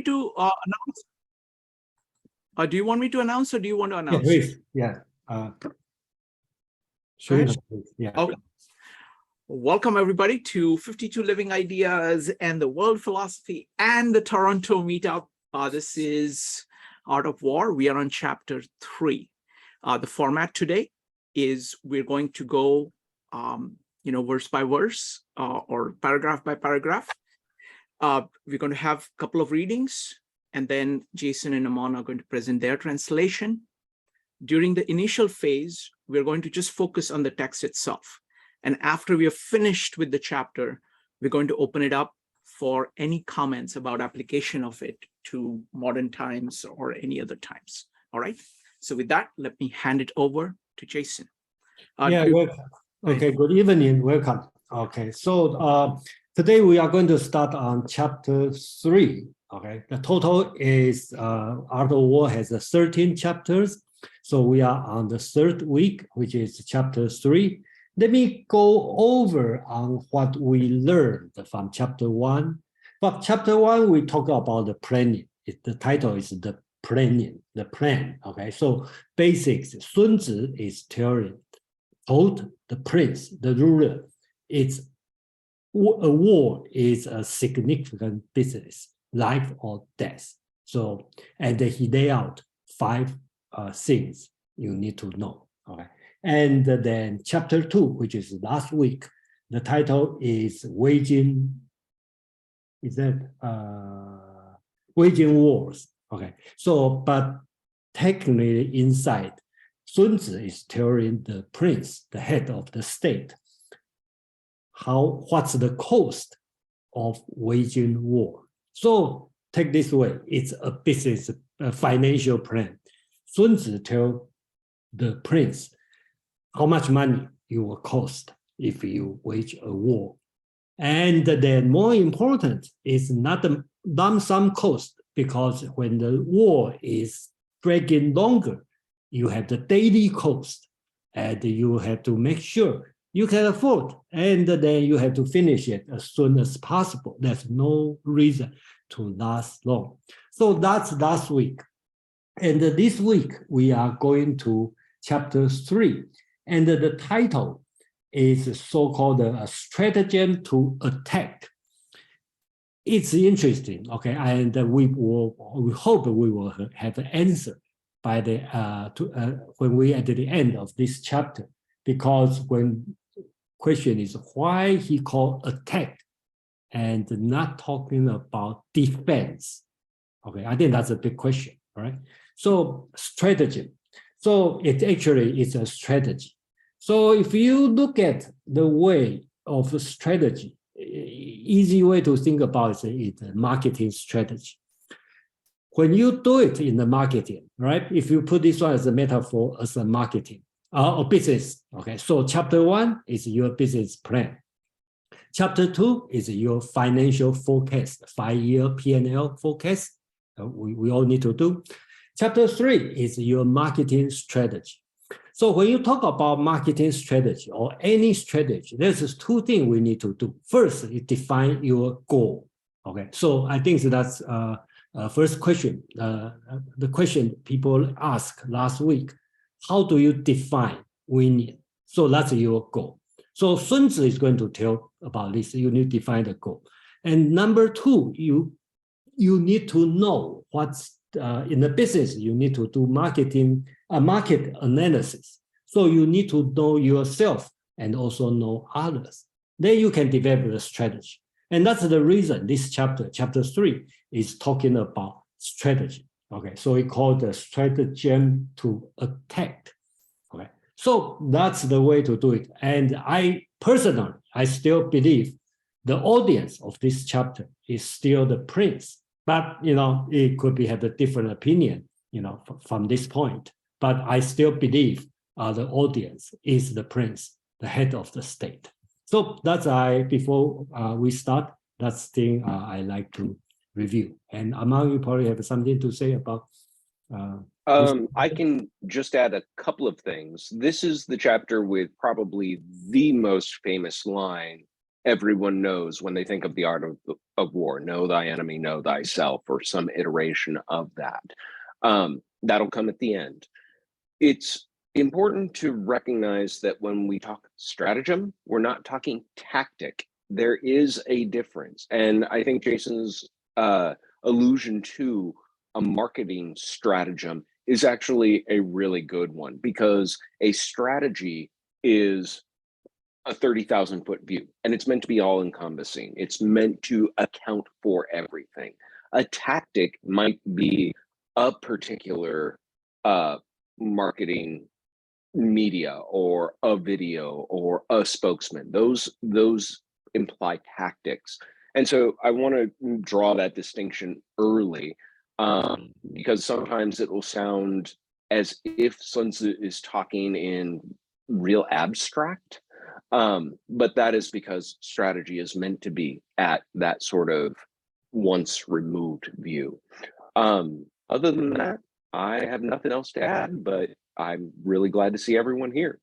me to announce? Do you want me to announce, or do you want to announce? Yeah, please. Yeah. Sure. Yeah. Okay. Welcome everybody to 52 Living Ideas and the World Philosophy and the Toronto Meetup. This is Art of War. We are on chapter 3. The format today is we're going to go, verse by verse or paragraph by paragraph. We're going to have a couple of readings, and then Jason and Amon are going to present their translation. During the initial phase, we're going to just focus on the text itself. And after we are finished with the chapter, we're going to open it up for any comments about application of it to modern times or any other times. All right. So with that, let me hand it over to Jason. Welcome. Okay, good evening. Welcome. Okay, so today we are going to start on chapter 3. Okay, the total is Art of War has 13 chapters. So we are on the 3rd week, which is chapter 3. Let me go over on what we learned from chapter 1. But chapter 1, we talk about the planning. The title is the planning, the plan. Okay, so basics. Sun Tzu is told the prince, the ruler, a war is a significant business, life or death. So, and he lay out 5 things you need to know. Okay. And then chapter 2, which is last week, the title is waging wars. Okay, so but technically inside, Sun Tzu is telling the prince, the head of the state, what's the cost of waging war. So take this way, it's a business, a financial plan. Sun Tzu tell the prince how much money it will cost if you wage a war. And then more important is not the lump sum cost, because when the war is dragging longer, you have the daily cost, and you have to make sure you can afford, and then you have to finish it as soon as possible. There's no reason to last long. So that's last week. And this week, we are going to chapter 3. And the title is so-called a stratagem to attack. It's interesting, okay, and we hope we will have an answer by the when we at the end of this chapter, because when question is why he called attack and not talking about defense. Okay, I think that's a big question, all right? So stratagem. So it actually is a strategy. So if you look at the way of strategy, easy way to think about it is a marketing strategy. When you do it in the marketing, right? If you put this one as a metaphor as a marketing or business, okay? So chapter 1 is your business plan. Chapter 2 is your financial forecast, 5-year P&L forecast. We all need to do. Chapter 3 is your marketing strategy. So when you talk about marketing strategy or any strategy, there's 2 things we need to do. First, you define your goal. Okay, so I think that's first question. The question people asked last week, how do you define winning? So that's your goal. So Sun Tzu is going to tell about this. You need to define the goal. And number 2, you need to know what's in the business. You need to do market analysis. So you need to know yourself and also know others. Then you can develop a strategy. And that's the reason this chapter 3, is talking about strategy. Okay, so we call the stratagem to attack. Okay, so that's the way to do it. And I personally, I still believe the audience of this chapter is still the prince. But, it could be have a different opinion, from this point. But I still believe the audience is the prince, the head of the state. So that's before we start, that's thing I like to review. And Among, you probably have something to say about I can just add a couple of things. This is the chapter with probably the most famous line everyone knows when they think of the art of war, know thy enemy, know thyself, or some iteration of that. That'll come at the end. It's important to recognize that when we talk stratagem, we're not talking tactic. There is a difference. And I think Jason's allusion to a marketing stratagem is actually a really good one, because a strategy is a 30,000 foot view, and it's meant to be all encompassing. It's meant to account for everything. A tactic might be a particular marketing media or a video or a spokesman. Those imply tactics. And so I want to draw that distinction early, because sometimes it will sound as if Sun Tzu is talking in real abstract. But that is because strategy is meant to be at that sort of once removed view. Other than that, I have nothing else to add, but I'm really glad to see everyone here.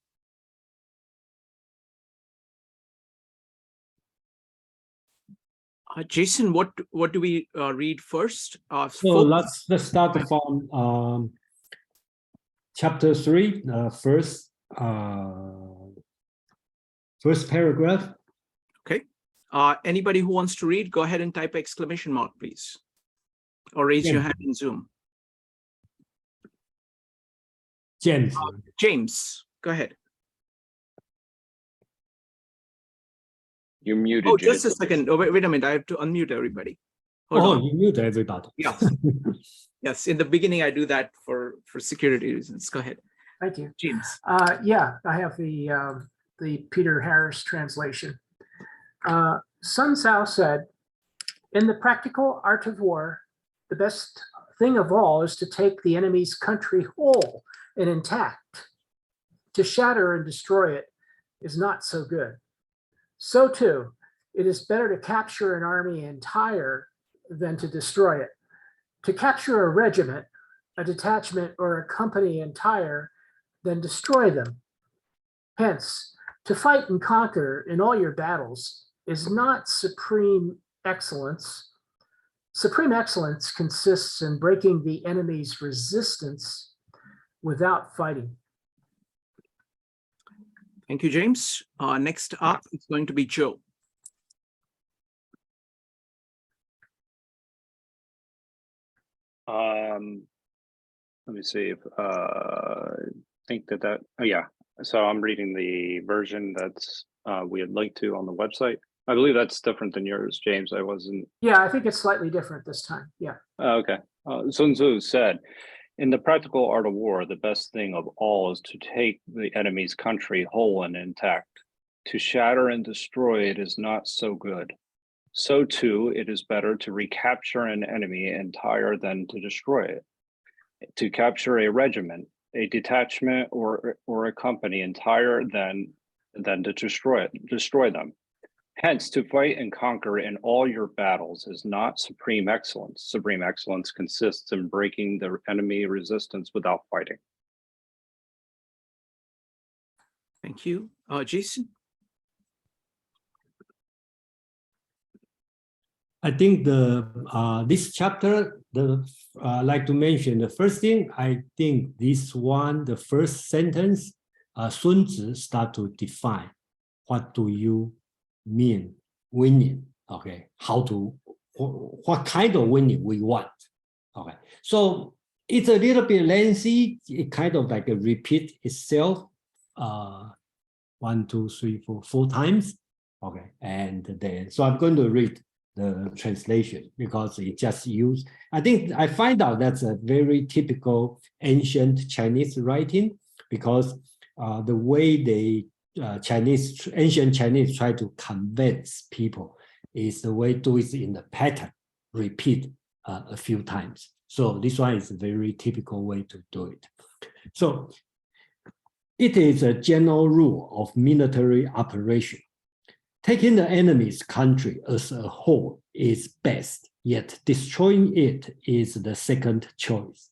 Jason, what do we read first? So let's start from chapter 3, first paragraph. Okay. Anybody who wants to read, go ahead and type exclamation mark, please, or raise your hand in Zoom. James, go ahead. You're muted. Oh, just a second. Oh, wait a minute. I have to unmute everybody. Hold on. You mute everybody. Yes. Yes. In the beginning, I do that for security reasons. Go ahead. Thank you. James. Yeah, I have the Peter Harris translation. Sun Tzu said, "In the practical art of war, the best thing of all is to take the enemy's country whole and intact. To shatter and destroy it is not so good. So too, it is better to capture an army entire than to destroy it. To capture a regiment, a detachment, or a company entire than destroy them. Hence, to fight and conquer in all your battles is not supreme excellence. Supreme excellence consists in breaking the enemy's resistance without fighting." Thank you, James. Next up is going to be Joe. Let me see if think that oh yeah. So I'm reading the version that's we had linked to on the website. I believe that's different than yours, James. I wasn't. Yeah, I think it's slightly different this time. Yeah. Okay. Sun Tzu said, "In the practical art of war, the best thing of all is to take the enemy's country whole and intact. To shatter and destroy it is not so good. So too, it is better to recapture an enemy entire than to destroy it. To capture a regiment, a detachment, or a company entire than to destroy them. Hence, to fight and conquer in all your battles is not supreme excellence. Supreme excellence consists in breaking the enemy resistance without fighting." Thank you. Jason? I think this chapter, I like to mention the first thing. I think this one, the first sentence, Sun Tzu start to define what do you mean winning. Okay, what kind of winning we want. Okay, so it's a little bit lengthy. It kind of like a repeat itself 1, 2, 3, 4 times. Okay, and then so I'm going to read the translation because it just used. I think I find out that's a very typical ancient Chinese writing, because the way they ancient Chinese try to convince people is the way do it in the pattern, repeat a few times. So this one is a very typical way to do it. So it is a general rule of military operation. Taking the enemy's country as a whole is best, yet destroying it is the second choice.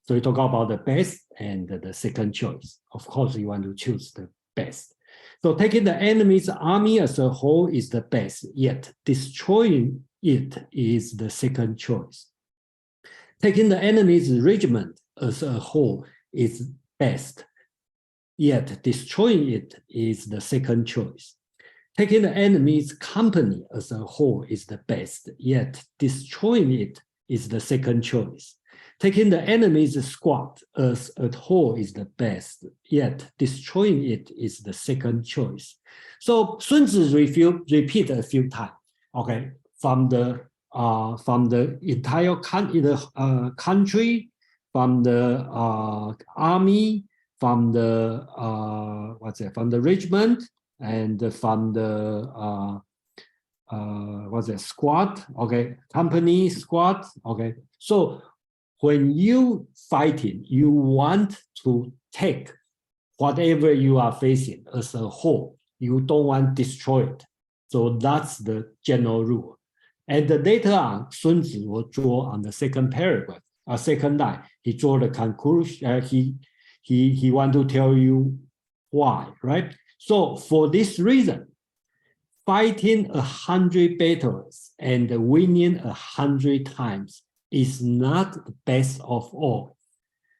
So you talk about the best and the second choice. Of course, you want to choose the best. So taking the enemy's army as a whole is the best, yet destroying it is the second choice. Taking the enemy's regiment as a whole is best, yet destroying it is the second choice. Taking the enemy's company as a whole is the best, yet destroying it is the second choice. Taking the enemy's squad as a whole is the best, yet destroying it is the second choice. So Sun Tzu repeat a few times, okay, from the entire country, from the army, from the from the regiment, and from the squad, okay, company, squad, okay. So when you fighting, you want to take whatever you are facing as a whole. You don't want to destroy it. So that's the general rule. And later on, Sun Tzu will draw on the second paragraph, second line. He draw the conclusion. He want to tell you why, right? So for this reason, fighting 100 battles and winning 100 times is not the best of all.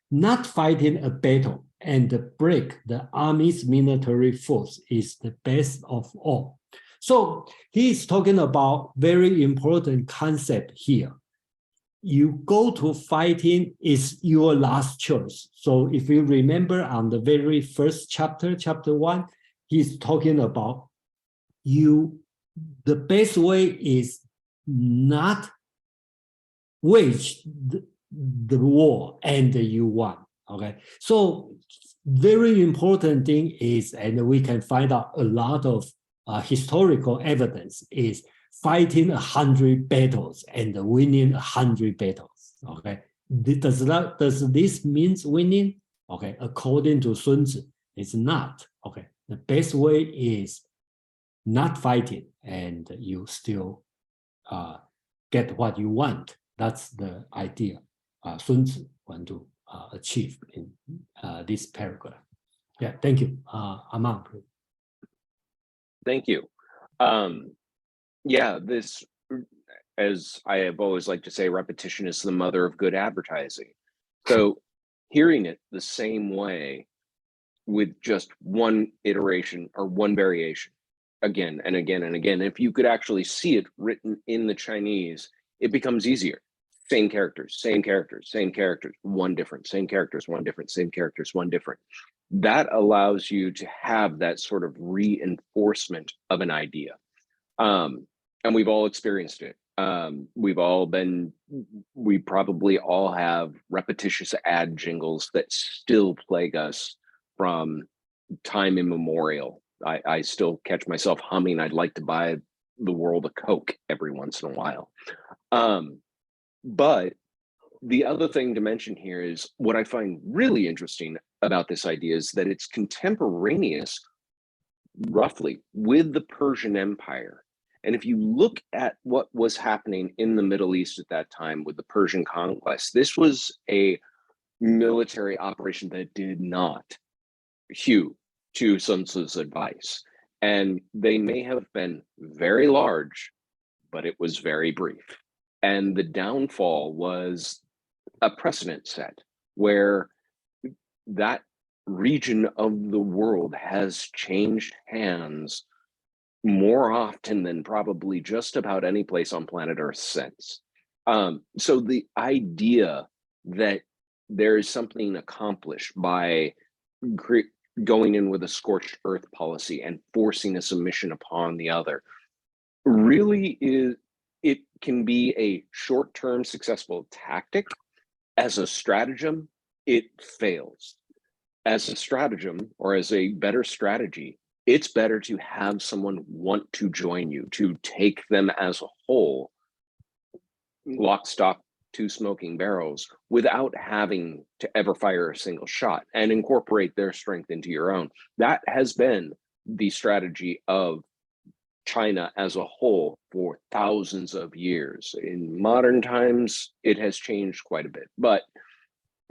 Not fighting a battle and break the army's military force is the best of all. So he's talking about very important concept here. You go to fighting is your last choice. So if you remember on the very first chapter, chapter 1, he's talking about the best way is not wage the war and you won, okay? So very important thing is, and we can find out a lot of historical evidence, is fighting 100 battles and winning 100 battles, okay? Does this mean winning? Okay, according to Sun Tzu, it's not, okay? The best way is not fighting and you still get what you want. That's the idea Sun Tzu want to achieve in this paragraph. Yeah, thank you. Aman, please. Thank you. Yeah, this, as I have always liked to say, repetition is the mother of good advertising. So hearing it the same way with just one iteration or one variation again and again and again, if you could actually see it written in the Chinese, it becomes easier. Same characters, same characters, same characters, one different, same characters, one different, same characters, one different. That allows you to have that sort of reinforcement of an idea. And we've all experienced it. We probably all have repetitious ad jingles that still plague us from time immemorial. I still catch myself humming, I'd like to buy the world a Coke every once in a while. But the other thing to mention here is what I find really interesting about this idea is that it's contemporaneous roughly with the Persian Empire. And if you look at what was happening in the Middle East at that time with the Persian conquest, this was a military operation that did not hew to Sun Tzu's advice. And they may have been very large, but it was very brief. And the downfall was a precedent set where that region of the world has changed hands more often than probably just about any place on planet Earth since. So the idea that there is something accomplished by going in with a scorched earth policy and forcing a submission upon the other really is, it can be a short-term successful tactic. As a stratagem, it fails. As a stratagem, or as a better strategy, it's better to have someone want to join you, to take them as a whole, lock, stock, two smoking barrels, without having to ever fire a single shot, and incorporate their strength into your own. That has been the strategy of China as a whole for thousands of years. In modern times, it has changed quite a bit. But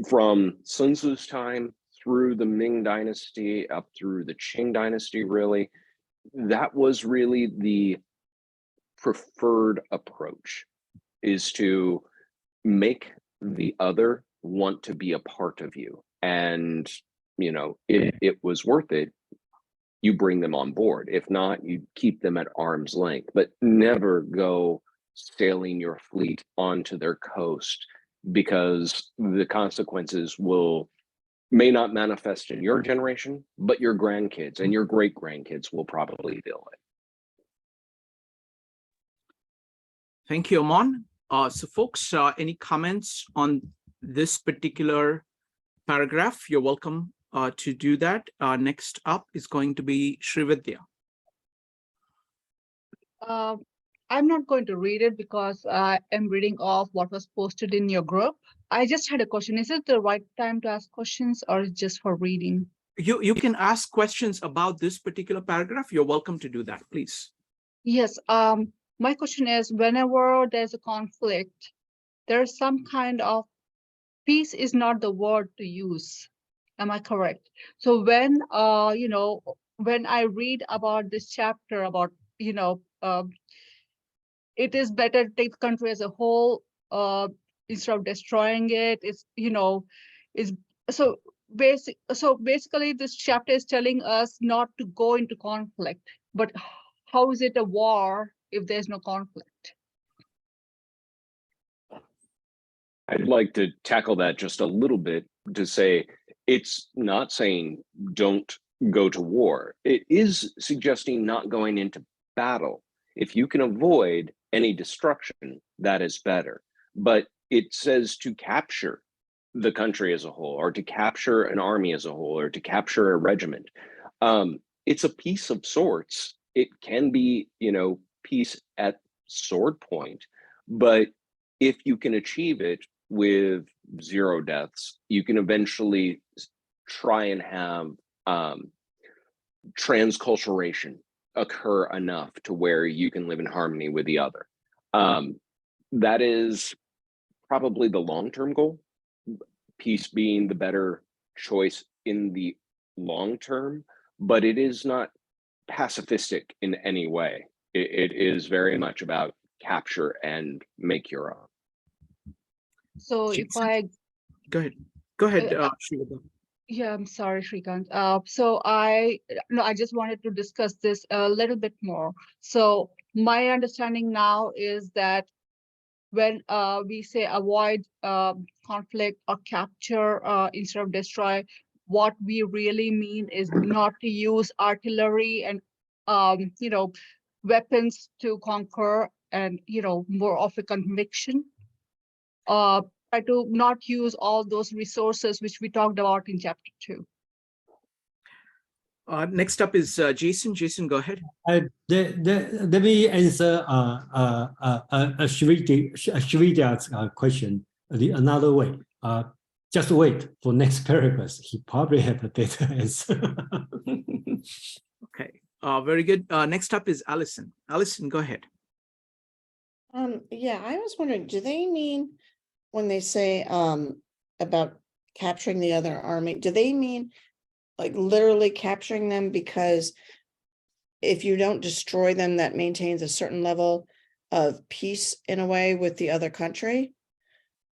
from Sun Tzu's time through the Ming Dynasty, up through the Qing Dynasty, really, that was really the preferred approach, is to make the other want to be a part of you. And, if it was worth it, you bring them on board. If not, you keep them at arm's length, but never go sailing your fleet onto their coast, because the consequences may not manifest in your generation, but your grandkids and your great grandkids will probably feel it. Thank you, Amon. So folks, any comments on this particular paragraph? You're welcome to do that. Next up is going to be Srividya. I'm not going to read it because I am reading off what was posted in your group. I just had a question. Is it the right time to ask questions, or is it just for reading? You can ask questions about this particular paragraph. You're welcome to do that, please. Yes. My question is, whenever there's a conflict, there's some kind of peace is not the word to use. Am I correct? So when when I read about this chapter about it is better to take the country as a whole instead of destroying it. So basically this chapter is telling us not to go into conflict, but how is it a war if there's no conflict? I'd like to tackle that just a little bit, to say it's not saying don't go to war. It is suggesting not going into battle. If you can avoid any destruction, that is better. But it says to capture the country as a whole, or to capture an army as a whole, or to capture a regiment. It's a peace of sorts. It can be, peace at sword point, but if you can achieve it with 0 deaths, you can eventually try and have transculturation occur enough to where you can live in harmony with the other. That is probably the long-term goal, peace being the better choice in the long term, but it is not pacifistic in any way. It is very much about capture and make your own. So if I Go ahead, Srividya. Yeah, I'm sorry, Shrikant. I just wanted to discuss this a little bit more. So my understanding now is that when we say avoid conflict or capture instead of destroy, what we really mean is not to use artillery and weapons to conquer, and more of a conviction. Try to not use all those resources which we talked about in chapter 2. Next up is Jason. Jason, go ahead. Let me answer Srividya's question another way. Just wait for next paragraph. He probably have a better answer. Okay, very good. Next up is Allison. Allison, go ahead. Yeah, I was wondering, do they mean when they say about capturing the other army, do they mean like literally capturing them? Because if you don't destroy them, that maintains a certain level of peace in a way with the other country?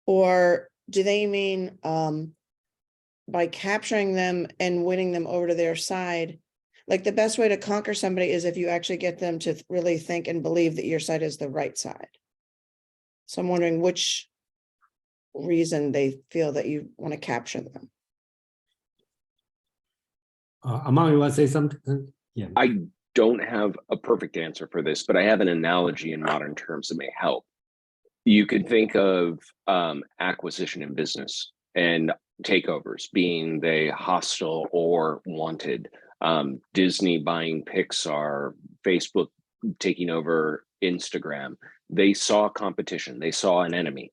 Or do they mean by capturing them and winning them over to their side, like the best way to conquer somebody is if you actually get them to really think and believe that your side is the right side? So I'm wondering which reason they feel that you want to capture them. Amon, you want to say something? Yeah. I don't have a perfect answer for this, but I have an analogy in modern terms that may help. You could think of acquisition in business and takeovers being they hostile or wanted. Disney buying Pixar, Facebook taking over Instagram. They saw competition, they saw an enemy.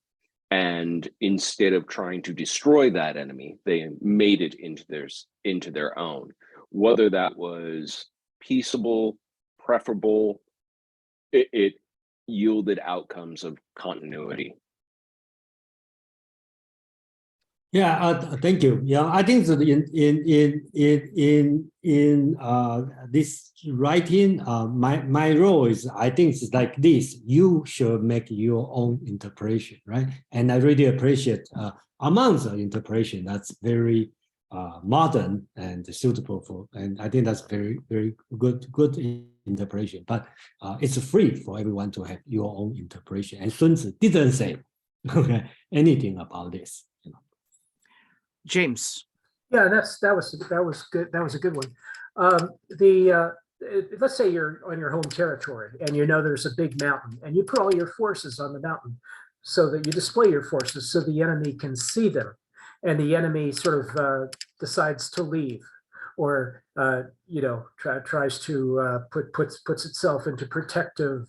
And instead of trying to destroy that enemy, they made it into their own. Whether that was peaceable, preferable, it yielded outcomes of continuity. Yeah, thank you. Yeah, I think that in this writing, my role is, I think it's like this: you should make your own interpretation, right? And I really appreciate Armand's interpretation. That's very modern and suitable for, and I think that's very good interpretation. But it's free for everyone to have your own interpretation. And Sun Tzu didn't say anything about this. James. Yeah, that was good. That was a good one. Let's say you're on your home territory and you know there's a big mountain and you put all your forces on the mountain so that you display your forces so the enemy can see them, and the enemy sort of decides to leave, or tries to puts itself into protective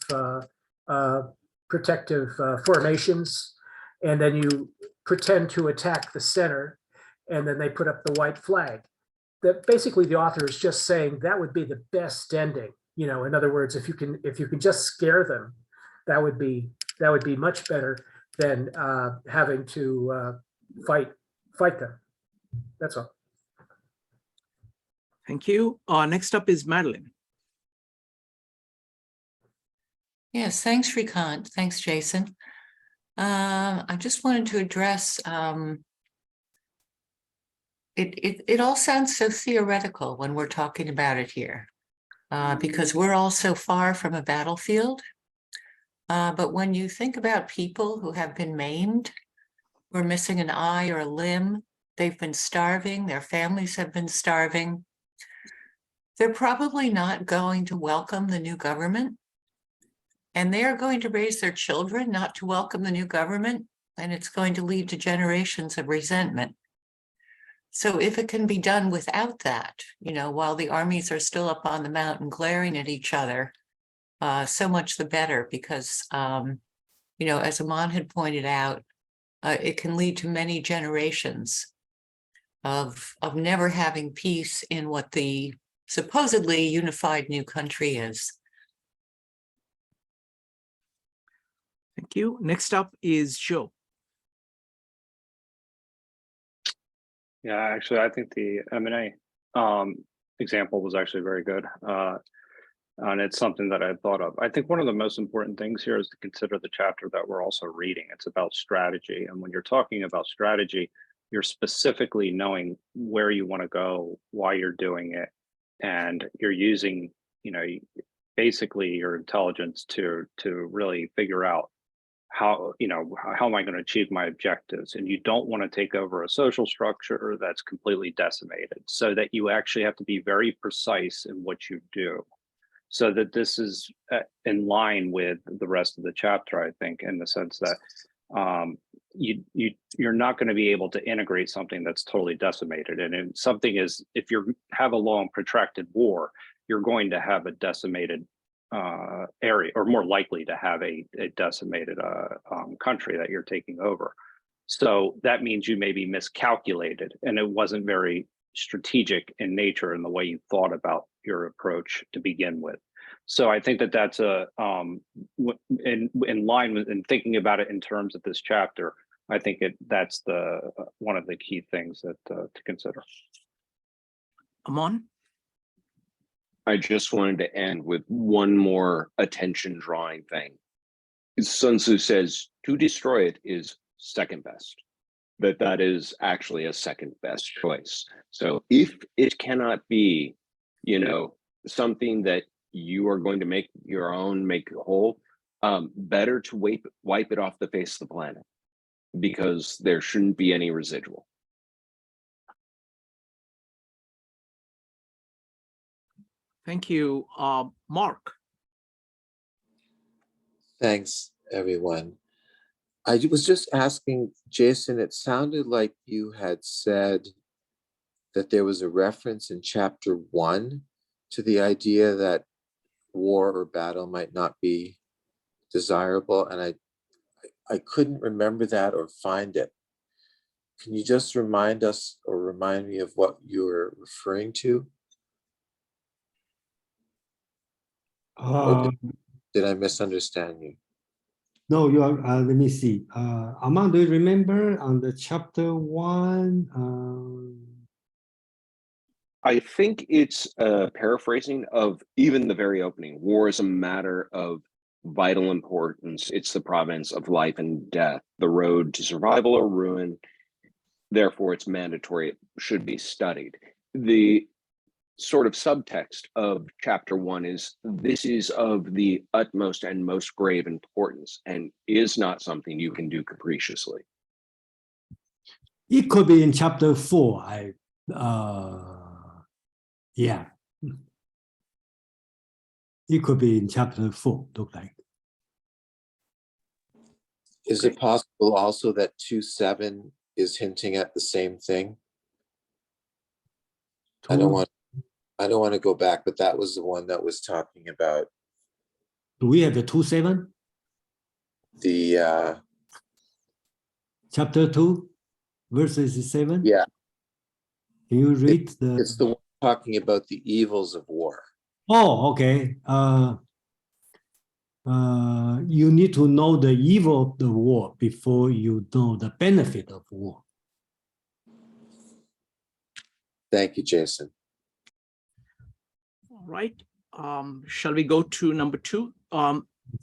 formations, and then you pretend to attack the center, and then they put up the white flag. That basically the author is just saying that would be the best ending. In other words, if you can just scare them, that would be much better than having to fight them. That's all. Thank you. Next up is Madeline. Yes, thanks, Shrikant. Thanks, Jason. I just wanted to address, it all sounds so theoretical when we're talking about it here, because we're all so far from a battlefield. But when you think about people who have been maimed, who are missing an eye or a limb, they've been starving, their families have been starving, they're probably not going to welcome the new government. And they are going to raise their children not to welcome the new government, and it's going to lead to generations of resentment. So if it can be done without that, while the armies are still up on the mountain glaring at each other, so much the better, because, as Aman had pointed out, it can lead to many generations of never having peace in what the supposedly unified new country is. Thank you. Next up is Joe. Yeah, actually, I think the M&A example was actually very good. And it's something that I thought of. I think one of the most important things here is to consider the chapter that we're also reading. It's about strategy. And when you're talking about strategy, you're specifically knowing where you want to go, why you're doing it, and you're using, basically your intelligence to really figure out how am I going to achieve my objectives. And you don't want to take over a social structure that's completely decimated, so that you actually have to be very precise in what you do. So that this is in line with the rest of the chapter, I think, in the sense that you're not going to be able to integrate something that's totally decimated. And something is, if you have a long protracted war, you're going to have a decimated area, or more likely to have a decimated country that you're taking over. So that means you may be miscalculated, and it wasn't very strategic in nature in the way you thought about your approach to begin with. So I think that that's in line with, and thinking about it in terms of this chapter, I think that's one of the key things that to consider. Aman? I just wanted to end with one more attention drawing thing. Sun Tzu says to destroy it is second best, that is actually a second best choice. So if it cannot be, something that you are going to make your own, make whole, better to wipe it off the face of the planet, because there shouldn't be any residual. Thank you. Mark? Thanks, everyone. I was just asking, Jason, it sounded like you had said that there was a reference in chapter 1 to the idea that war or battle might not be desirable, and I couldn't remember that or find it. Can you just remind us or remind me of what you were referring to? Or did I misunderstand you? No, you are. Let me see. Armand, do you remember on the chapter 1? I think it's a paraphrasing of even the very opening. War is a matter of vital importance. It's the province of life and death, the road to survival or ruin. Therefore, it's mandatory. It should be studied. The sort of subtext of chapter 1 is this is of the utmost and most grave importance and is not something you can do capriciously. It could be in chapter 4. Yeah. It could be in chapter 4, look like. Is it possible also that 2:7 is hinting at the same thing? I don't want to go back, but that was the one that was talking about Do we have the 2:7? the Chapter 2, verses 7? yeah, Can you read the? it's the one talking about the evils of war. Oh, okay. You need to know the evil of the war before you know the benefit of war. Thank you, Jason. All right. Shall we go to number 2?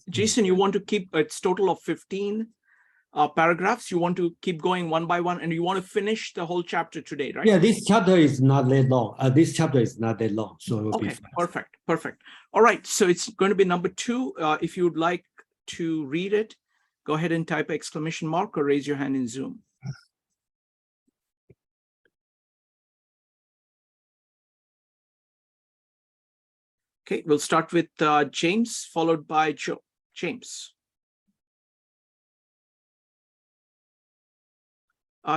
Jason, you want to keep it's total of 15 paragraphs. You want to keep going one by one, and you want to finish the whole chapter today, right? Yeah, this chapter is not that long. This chapter is not that long, so it will be Okay, fast. perfect. All right, so it's going to be number 2. If you would like to read it, go ahead and type exclamation mark or raise your hand in Zoom. Okay, we'll start with James, followed by Joe. James.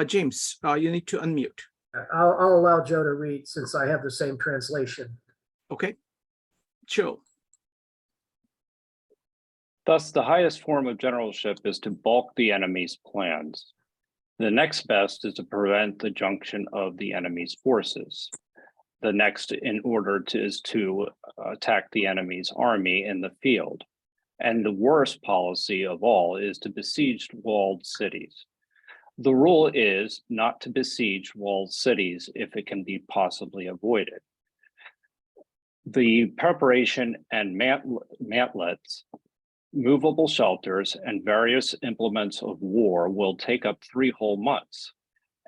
James, you need to unmute. I'll allow Joe to read since I have the same translation. Okay, Joe. Thus, the highest form of generalship is to balk the enemy's plans. The next best is to prevent the junction of the enemy's forces. The next in order is to attack the enemy's army in the field. And the worst policy of all is to besiege walled cities. The rule is not to besiege walled cities if it can be possibly avoided. The preparation and mantlets, movable shelters, and various implements of war will take up 3 whole months.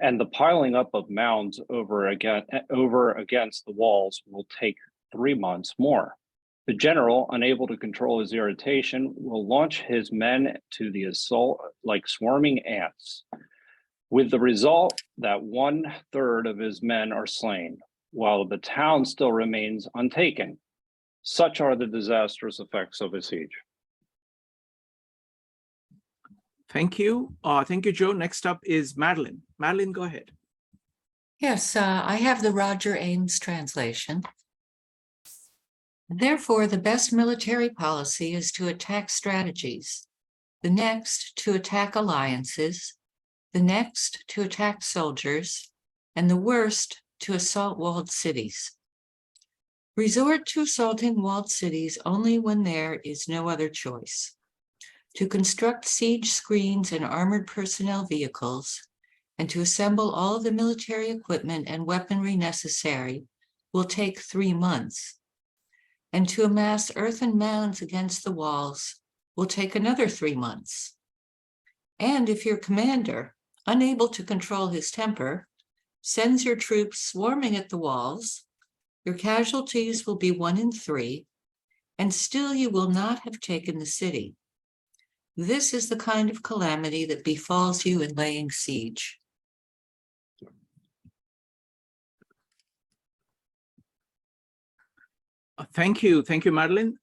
And the piling up of mounds over against the walls will take 3 months more. The general, unable to control his irritation, will launch his men to the assault like swarming ants, with the result that 1/3 of his men are slain, while the town still remains untaken. Such are the disastrous effects of a siege. Thank you. Thank you, Joe. Next up is Madeline. Madeline, go ahead. Yes, I have the Roger Ames translation. Therefore, the best military policy is to attack strategies, the next to attack alliances, the next to attack soldiers, and the worst to assault walled cities. Resort to assaulting walled cities only when there is no other choice. To construct siege screens and armored personnel vehicles, and to assemble all of the military equipment and weaponry necessary will take 3 months. And to amass earthen mounds against the walls will take another 3 months. And if your commander, unable to control his temper, sends your troops swarming at the walls, your casualties will be 1 in 3, and still you will not have taken the city. This is the kind of calamity that befalls you in laying siege. Thank you, Madeline.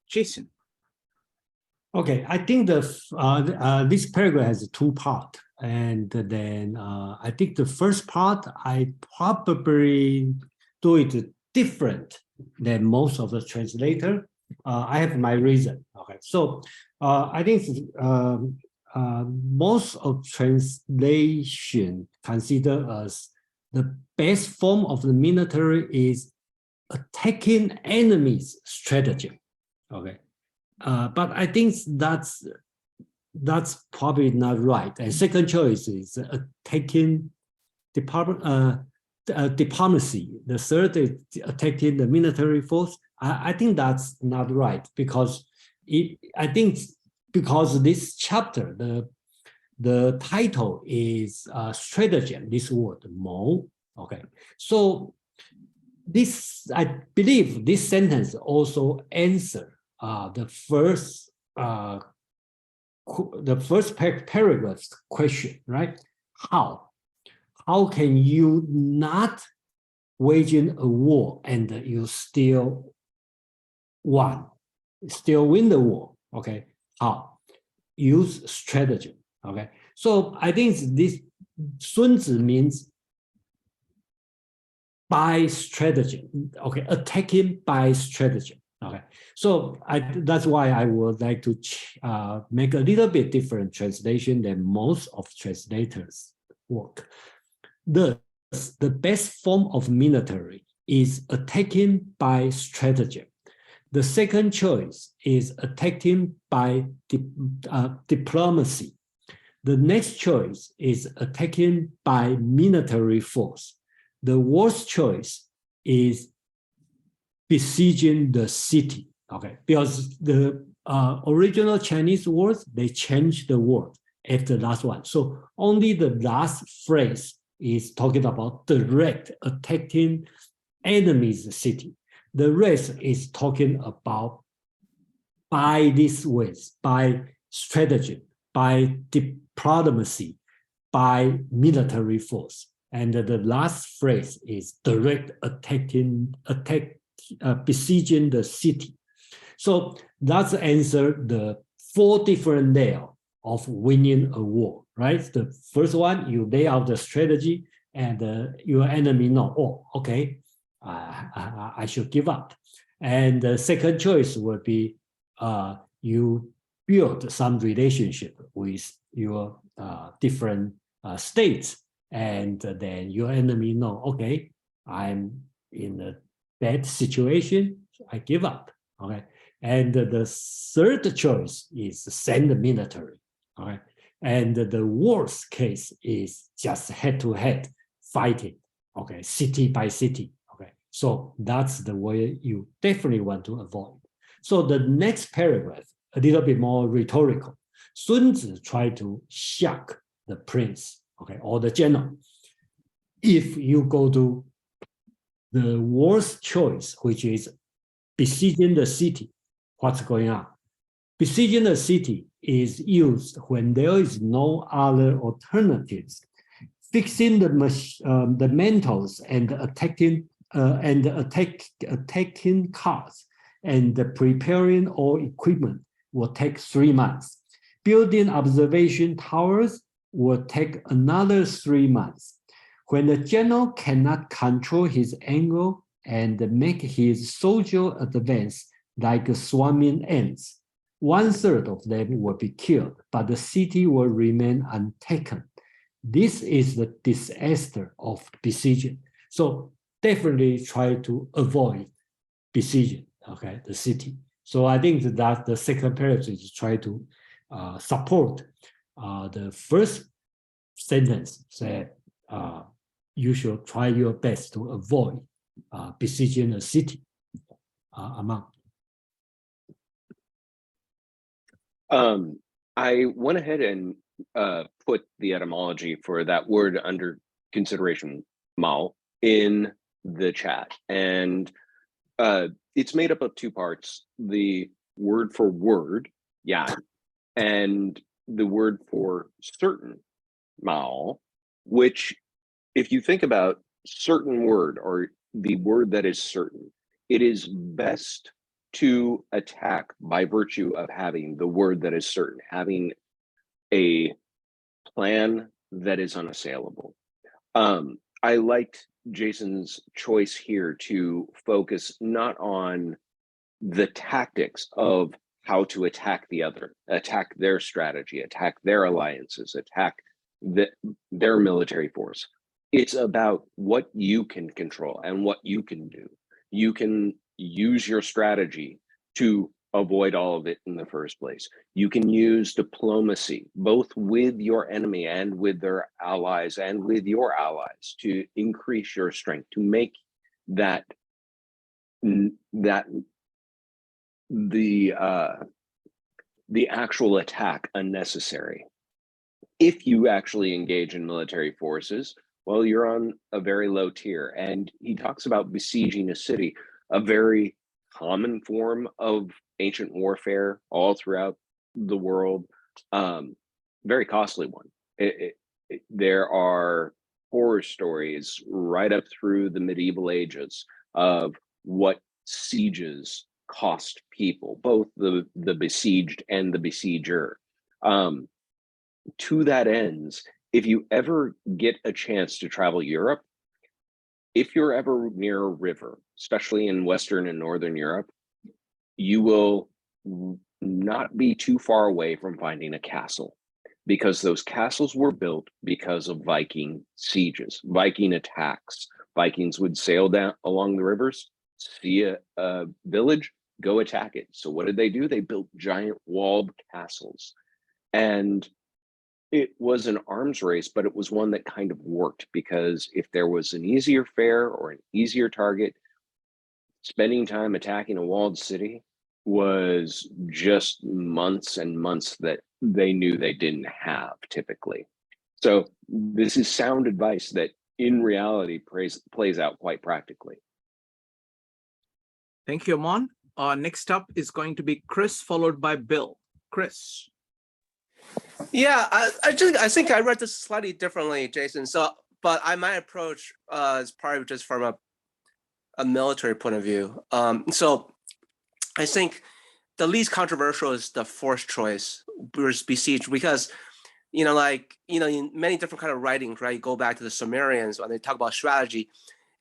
Jason. Okay, I think this paragraph has 2 parts, and then I think the first part I probably do it different than most of the translator. I have my reason. Okay, so I think most of translation consider as the best form of the military is attacking enemies' stratagem. Okay. But I think that's that's probably not right. And second choice is attacking diplomacy. The third is attacking the military force. I think that's not right because because this chapter, the title is stratagem, this word, mo. Okay, so this, I believe this sentence also answer the first paragraph's question, right? How can you not waging a war and you still win the war? Okay, how? Use stratagem. Okay, so I think this Sun Tzu means by stratagem. Okay, attacking by stratagem. Okay, so that's why I would like to make a little bit different translation than most of translators' work. The best form of military is attacking by stratagem. The second choice is attacking by diplomacy. The next choice is attacking by military force. The worst choice is besieging the city. Okay, because the original Chinese words, they changed the word after the last one. So only the last phrase is talking about direct attacking enemy's city. The rest is talking about by these ways, by stratagem, by diplomacy, by military force. And the last phrase is direct besieging the city. So that's answer the 4 different layers of winning a war, right? The first one, you lay out the strategy and your enemy know, oh, okay, I should give up. And the second choice would be you build some relationship with your different states, and then your enemy know, okay, I'm in a bad situation, I give up. Okay, and the third choice is send the military. Okay, and the worst case is just head-to-head fighting. Okay, city by city. Okay, so that's the way you definitely want to avoid. So the next paragraph, a little bit more rhetorical. Sun Tzu tried to shock the prince, okay, or the general. If you go to the worst choice, which is besieging the city, what's going on? Besieging the city is used when there is no other alternatives. Fixing the mentals and attacking cars and preparing all equipment will take 3 months. Building observation towers will take another 3 months. When the general cannot control his anger and make his social advance like swarming ants, 1/3 of them will be killed, but the city will remain untaken. This is the disaster of besieging. So definitely try to avoid besieging, okay, the city. So I think that the second paragraph is try to support the first sentence that you should try your best to avoid besieging a city. I went ahead and put the etymology for that word under consideration, Mao, in the chat. And it's made up of 2 parts, the word for word, yan, and the word for certain, mao, which if you think about certain word or the word that is certain, it is best to attack by virtue of having the word that is certain, having a plan that is unassailable. I liked Jason's choice here to focus not on the tactics of how to attack the other, attack their strategy, attack their alliances, attack their military force. It's about what you can control and what you can do. You can use your strategy to avoid all of it in the first place. You can use diplomacy, both with your enemy and with their allies and with your allies, to increase your strength, to make that the actual attack unnecessary. If you actually engage in military forces, well, you're on a very low tier. And he talks about besieging a city, a very common form of ancient warfare all throughout the world, very costly one. There are horror stories right up through the medieval ages of what sieges cost people, both the besieged and the besieger. To that ends, if you ever get a chance to travel Europe, if you're ever near a river, especially in Western and Northern Europe, you will not be too far away from finding a castle, because those castles were built because of Viking sieges, Viking attacks. Vikings would sail down along the rivers, see a village, go attack it. So what did they do? They built giant walled castles. And it was an arms race, but it was one that kind of worked, because if there was an easier fare or an easier target, spending time attacking a walled city was just months and months that they knew they didn't have typically. So this is sound advice that in reality plays out quite practically. Thank you, Amon. Next up is going to be Chris, followed by Bill. Chris. Yeah, I think I read this slightly differently, Jason. So, but my approach is probably just from a military point of view. So I think the least controversial is the forced choice versus besieged, because in many different kind of writings, right? You go back to the Sumerians when they talk about strategy.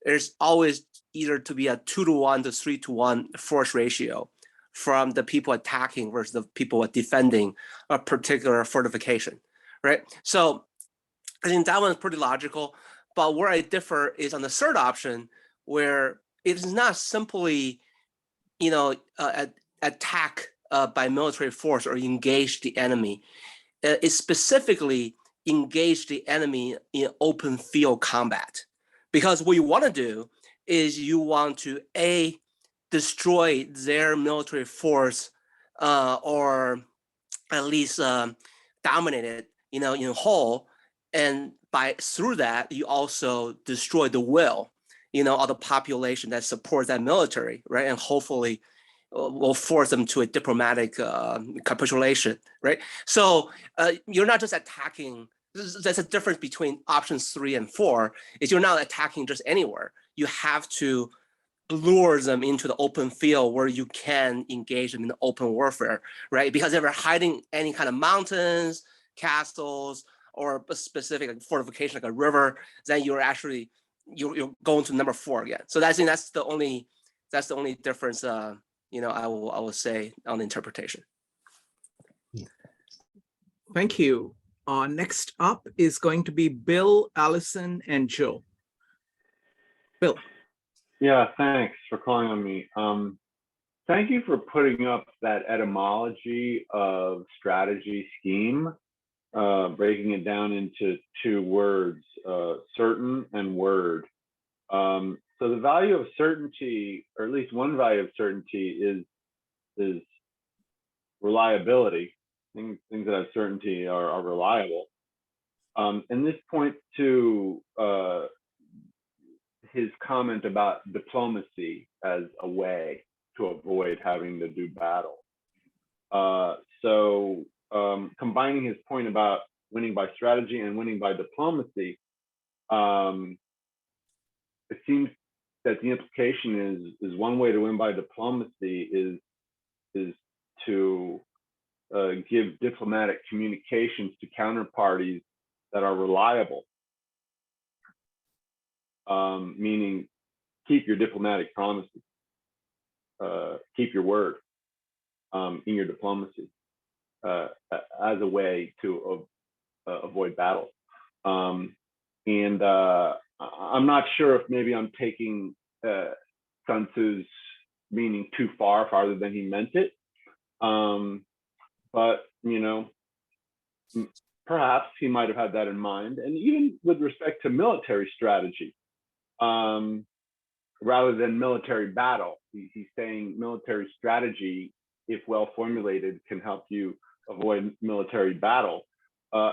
There's always either to be a 2-to-1 to 3-to-1 force ratio from the people attacking versus the people defending a particular fortification, right? So I think that one's pretty logical. But where I differ is on the third option, where it is not simply, attack by military force or engage the enemy. It specifically engage the enemy in open field combat. Because what you want to do is you want to destroy their military force, or at least dominate it, in whole. And through that, you also destroy the will, of the population that supports that military, right? And hopefully will force them to a diplomatic capitulation, right? So you're not just attacking. There's a difference between options 3 and 4. Is you're not attacking just anywhere. You have to lure them into the open field where you can engage them in the open warfare, right? Because if they're hiding any kind of mountains, castles, or a specific fortification like a river, then you're going to number 4 again. So that's the only difference. I will say on the interpretation. Thank you. Next up is going to be Bill, Allison, and Joe. Bill. Yeah, thanks for calling on me. Thank you for putting up that etymology of strategy scheme, breaking it down into 2 words, certain and word. So the value of certainty, or at least one value of certainty, is reliability. Things that have certainty are reliable. And this points to his comment about diplomacy as a way to avoid having to do battle. So combining his point about winning by strategy and winning by diplomacy, it seems that the implication is one way to win by diplomacy is to give diplomatic communications to counterparties that are reliable, meaning keep your diplomatic promises, keep your word in your diplomacy as a way to avoid battle. And I'm not sure if maybe I'm taking Sun Tzu's meaning too farther than he meant it, But, you know, perhaps he might have had that in mind. And even with respect to military strategy, rather than military battle, he's saying military strategy, if well formulated, can help you avoid military battle.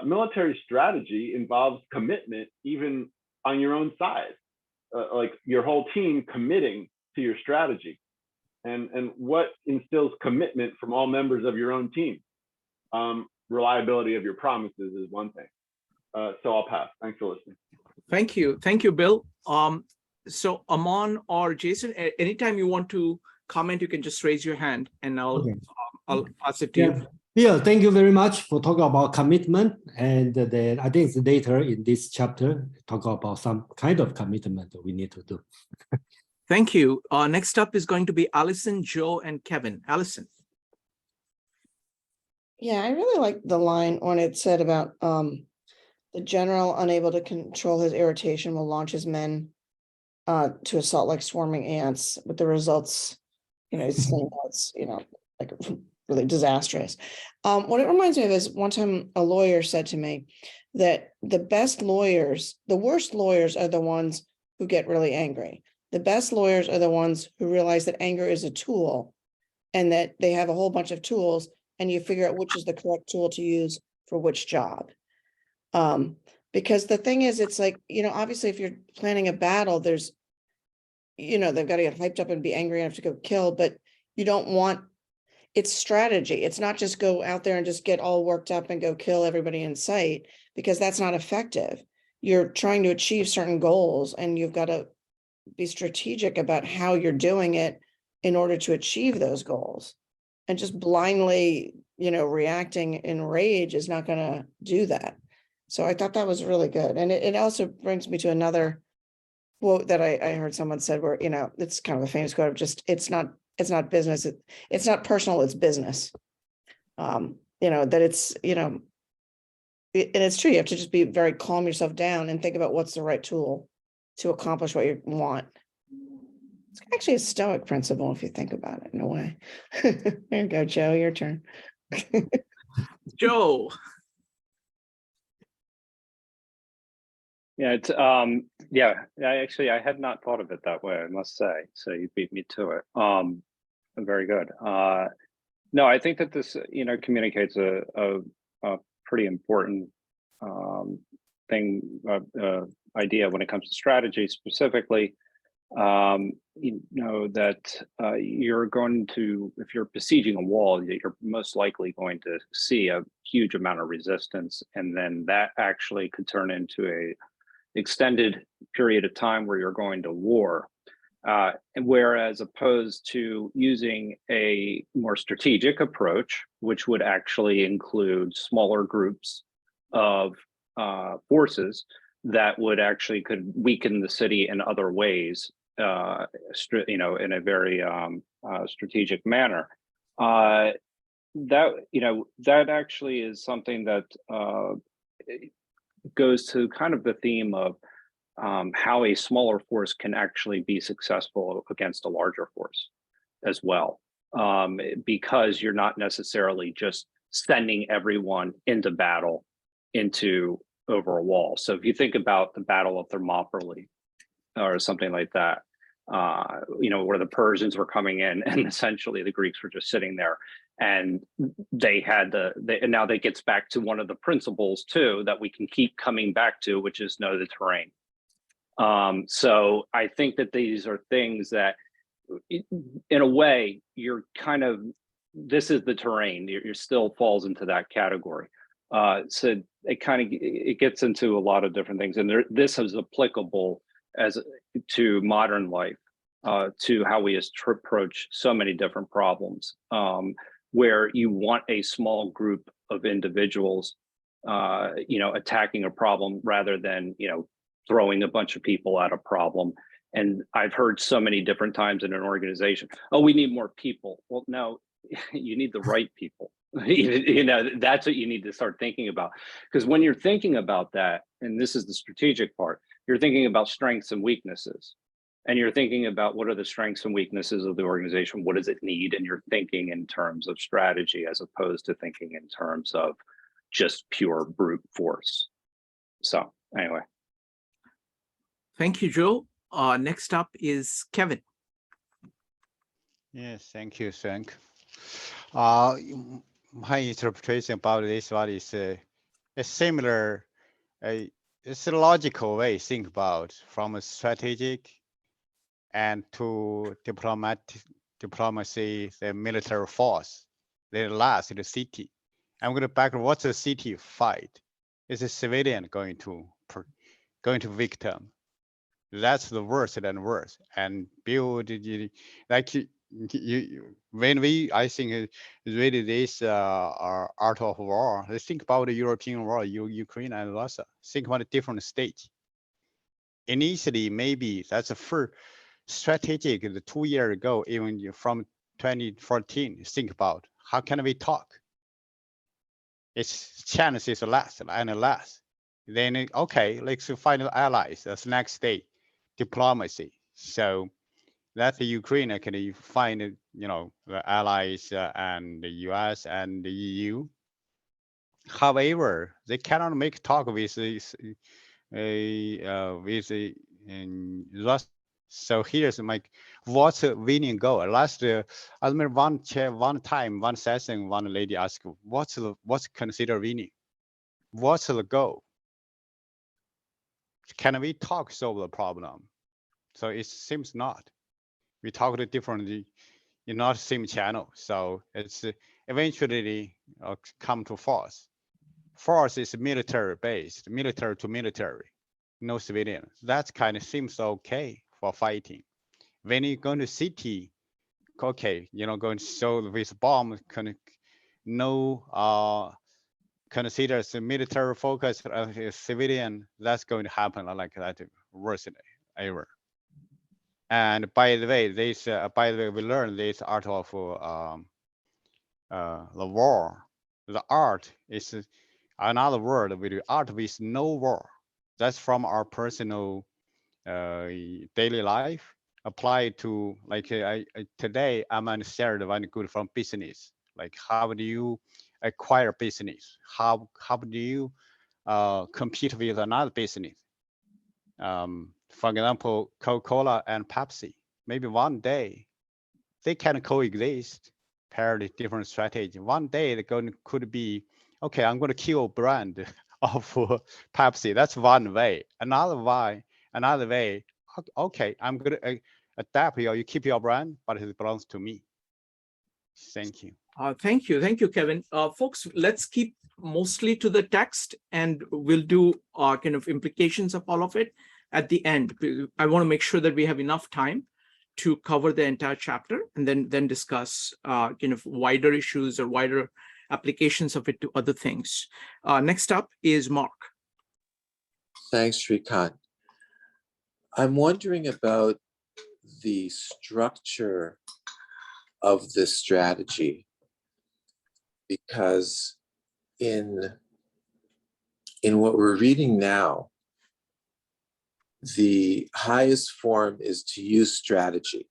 Military strategy involves commitment even on your own side, like your whole team committing to your strategy. And what instills commitment from all members of your own team? Reliability of your promises is one thing. So I'll pass. Thanks for listening. Thank you. Thank you, Bill. So Aman or Jason, anytime you want to comment, you can just raise your hand and I'll pass it to you. Bill, thank you very much for talking about commitment. And then I think it's later in this chapter, talk about some kind of commitment that we need to do. Thank you. Next up is going to be Allison, Joe, and Kevin. Allison. Yeah, I really like the line when it said about the general unable to control his irritation will launch his men to assault like swarming ants, with the results, you know, it's saying that's, you know, like really disastrous. What it reminds me of is one time a lawyer said to me that the best lawyers, the worst lawyers are the ones who get really angry. The best lawyers are the ones who realize that anger is a tool and that they have a whole bunch of tools and you figure out which is the correct tool to use for which job. Because the thing is, it's like, you know, obviously if you're planning a battle, there's, you know, they've got to get hyped up and be angry enough to go kill, but you don't want, it's strategy. It's not just go out there and just get all worked up and go kill everybody in sight, because that's not effective. You're trying to achieve certain goals and you've got to be strategic about how you're doing it in order to achieve those goals. And just blindly, you know, reacting in rage is not going to do that. So I thought that was really good. And it also brings me to another quote that I heard someone said where, you know, it's kind of a famous quote of just, it's not business. It's not personal, it's business. You know, that it's, you know, and it's true. You have to just be very calm yourself down and think about what's the right tool to accomplish what you want. It's actually a Stoic principle if you think about it in a way. There you go, Joe, your turn. Joe. Yeah, it's I had not thought of it that way, I must say. So you beat me to it. Very good. No, I think that this, you know, communicates a pretty important idea when it comes to strategy specifically. You know that you're going to, if you're besieging a wall, you're most likely going to see a huge amount of resistance, and then that actually could turn into a extended period of time where you're going to war. And whereas opposed to using a more strategic approach, which would actually include smaller groups of forces that would actually could weaken the city in other ways, you know, in a very strategic manner. That, you know, that actually is something that goes to kind of the theme of how a smaller force can actually be successful against a larger force as well, because you're not necessarily just sending everyone into battle over a wall. So if you think about the Battle of Thermopylae or something like that, you know, where the Persians were coming in and essentially the Greeks were just sitting there, and they had and now that gets back to one of the principles too that we can keep coming back to, which is know the terrain. So I think that these are things that in a way you're kind of, this is the terrain, you're still falls into that category. So it gets into a lot of different things, and this is applicable to modern life, to how we approach so many different problems, where you want a small group of individuals, you know, attacking a problem rather than, you know, throwing a bunch of people at a problem. And I've heard so many different times in an organization, oh, we need more people. Well, no, you need the right people. You know, that's what you need to start thinking about. Because when you're thinking about that, and this is the strategic part, you're thinking about strengths and weaknesses. And you're thinking about what are the strengths and weaknesses of the organization? What does it need? And you're thinking in terms of strategy as opposed to thinking in terms of just pure brute force. So anyway. Thank you, Joe. Next up is Kevin. Yes, thank you, Frank. My interpretation about this one is a similar, it's a logical way to think about from a strategic and to diplomacy, the military force. The last, the city. I'm going to back. What's a city fight? Is a civilian going to victim? That's the worst and worst. And build like when I think read this art of war. Think about the European war, Ukraine and Russia. Think about a different stage. Initially, maybe that's the first strategic. The 2 years ago, even from 2014, think about how can we talk. Its chance is less and less. Then okay, let's find allies. That's next day, diplomacy. So that the Ukraine can find the allies and the US and the EU. However, they cannot make talk with Russia. So here's my what's the winning goal? Last I remember one time, one session, one lady asked, what's considered winning? What's the goal? Can we talk solve the problem? So it seems not. We talk to differently, in not same channel. So it's eventually come to force. Force is military based, military to military, no civilian. That kind of seems okay for fighting. When you go to city, okay, going to show with bomb, considers military focus civilian, that's going to happen like that worse ever. And by the way, we learned this art of the war. The art is another word with art with no war. That's from our personal daily life applied to like today I'm shared one good from business. Like how do you acquire business? How do you compete with another business? For example, Coca-Cola and Pepsi. Maybe one day they can coexist, pair the different strategy. One day could be, okay, I'm going to kill brand of Pepsi. That's one way. Another way, okay, I'm going to adapt you keep your brand, but it belongs to me. Thank you. Thank you, Kevin. Folks, let's keep mostly to the text, and we'll do kind of implications of all of it at the end. I want to make sure that we have enough time to cover the entire chapter and then discuss kind of wider issues or wider applications of it to other things. Next up is Mark. Thanks, Shrikant. I'm wondering about the structure of this strategy, because in what we're reading now, the highest form is to use strategy.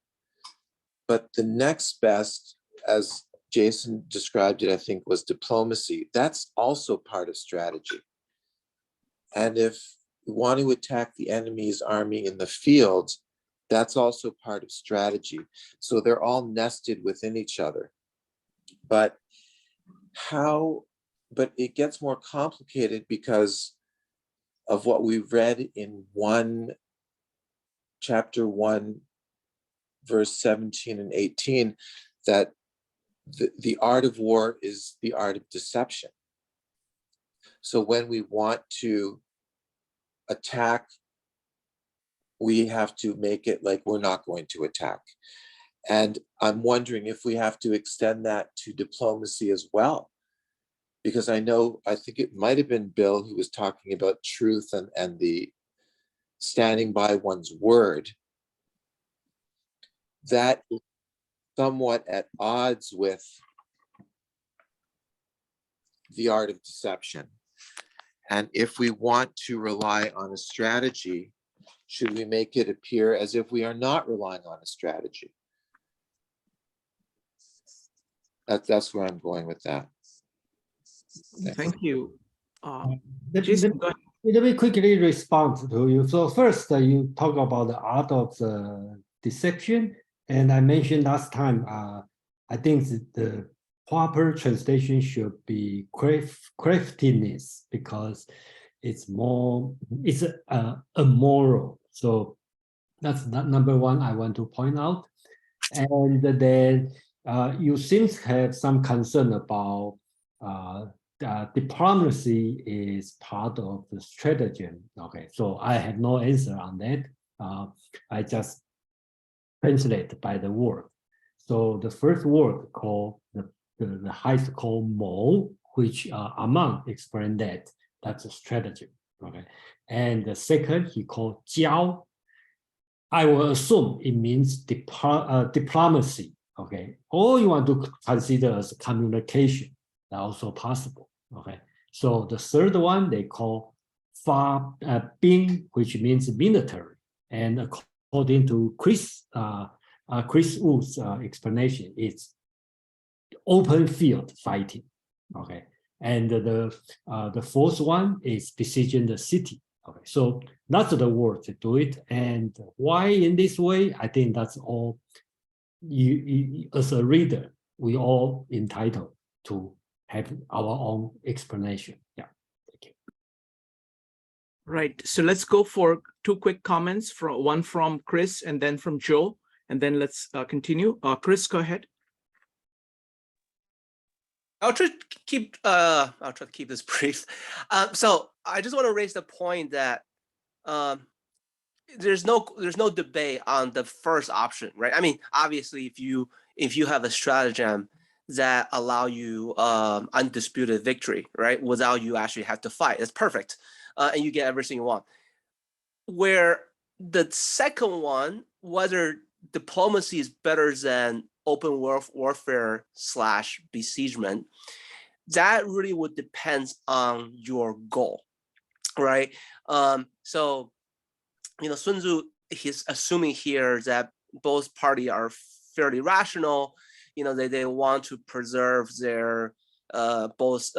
But the next best, as Jason described it, I think, was diplomacy. That's also part of strategy. And if we want to attack the enemy's army in the field, that's also part of strategy. So they're all nested within each other. But it gets more complicated because of what we read in chapter 1, verse 17 and 18, that the art of war is the art of deception. So when we want to attack, we have to make it like we're not going to attack. And I'm wondering if we have to extend that to diplomacy as well. Because I think it might have been Bill who was talking about truth and the standing by one's word. That is somewhat at odds with the art of deception. And if we want to rely on a strategy should we make it appear as if we are not relying on a strategy? That's where I'm going with that. Thank you. Let Jason, go ahead. let me quickly respond to you. So first, you talk about the art of the deception, and I mentioned last time, I think the proper translation should be craftiness, because it's more, it's immoral. So that's number one I want to point out. And then you seem to have some concern about diplomacy is part of the stratagem. Okay, so I have no answer on that. I just translate by the word. So the first word called the highest called mo, which Amman explained that that's a stratagem. Okay, and the second he called jiao. I will assume it means diplomacy. Okay, or you want to consider as communication, that's also possible. Okay, so the third one they call fa bing, which means military, and according to Chris Wu's explanation, it's open field fighting. Okay, and the fourth one is besieging the city. Okay, so that's the word to do it. And why in this way? I think that's all. You as a reader, we all entitled to have our own explanation. Yeah, thank you. Right. So let's go for two quick comments, one from Chris and then from Joe, and then let's continue. Chris, go ahead. I'll try to keep this brief. So I just want to raise the point that there's no debate on the first option, right? I mean, obviously, if you have a stratagem that allow you undisputed victory, right, without you actually have to fight, it's perfect, and you get everything you want. Where the second one, whether diplomacy is better than open warfare / besiegement, that really would depend on your goal, right? So, you know, Sun Tzu, he's assuming here that both parties are fairly rational. You know, they want to preserve their both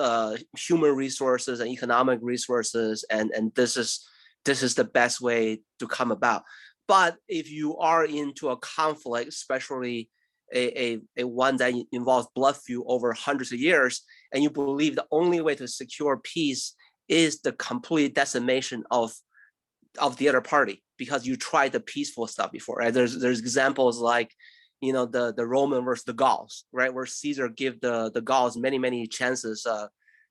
human resources and economic resources, and this is the best way to come about. But if you are into a conflict, especially a one that involves blood feud over hundreds of years, and you believe the only way to secure peace is the complete decimation of the other party, because you tried the peaceful stuff before, right? There's examples like, you know, the Roman versus the Gauls, right, where Caesar give the Gauls many chances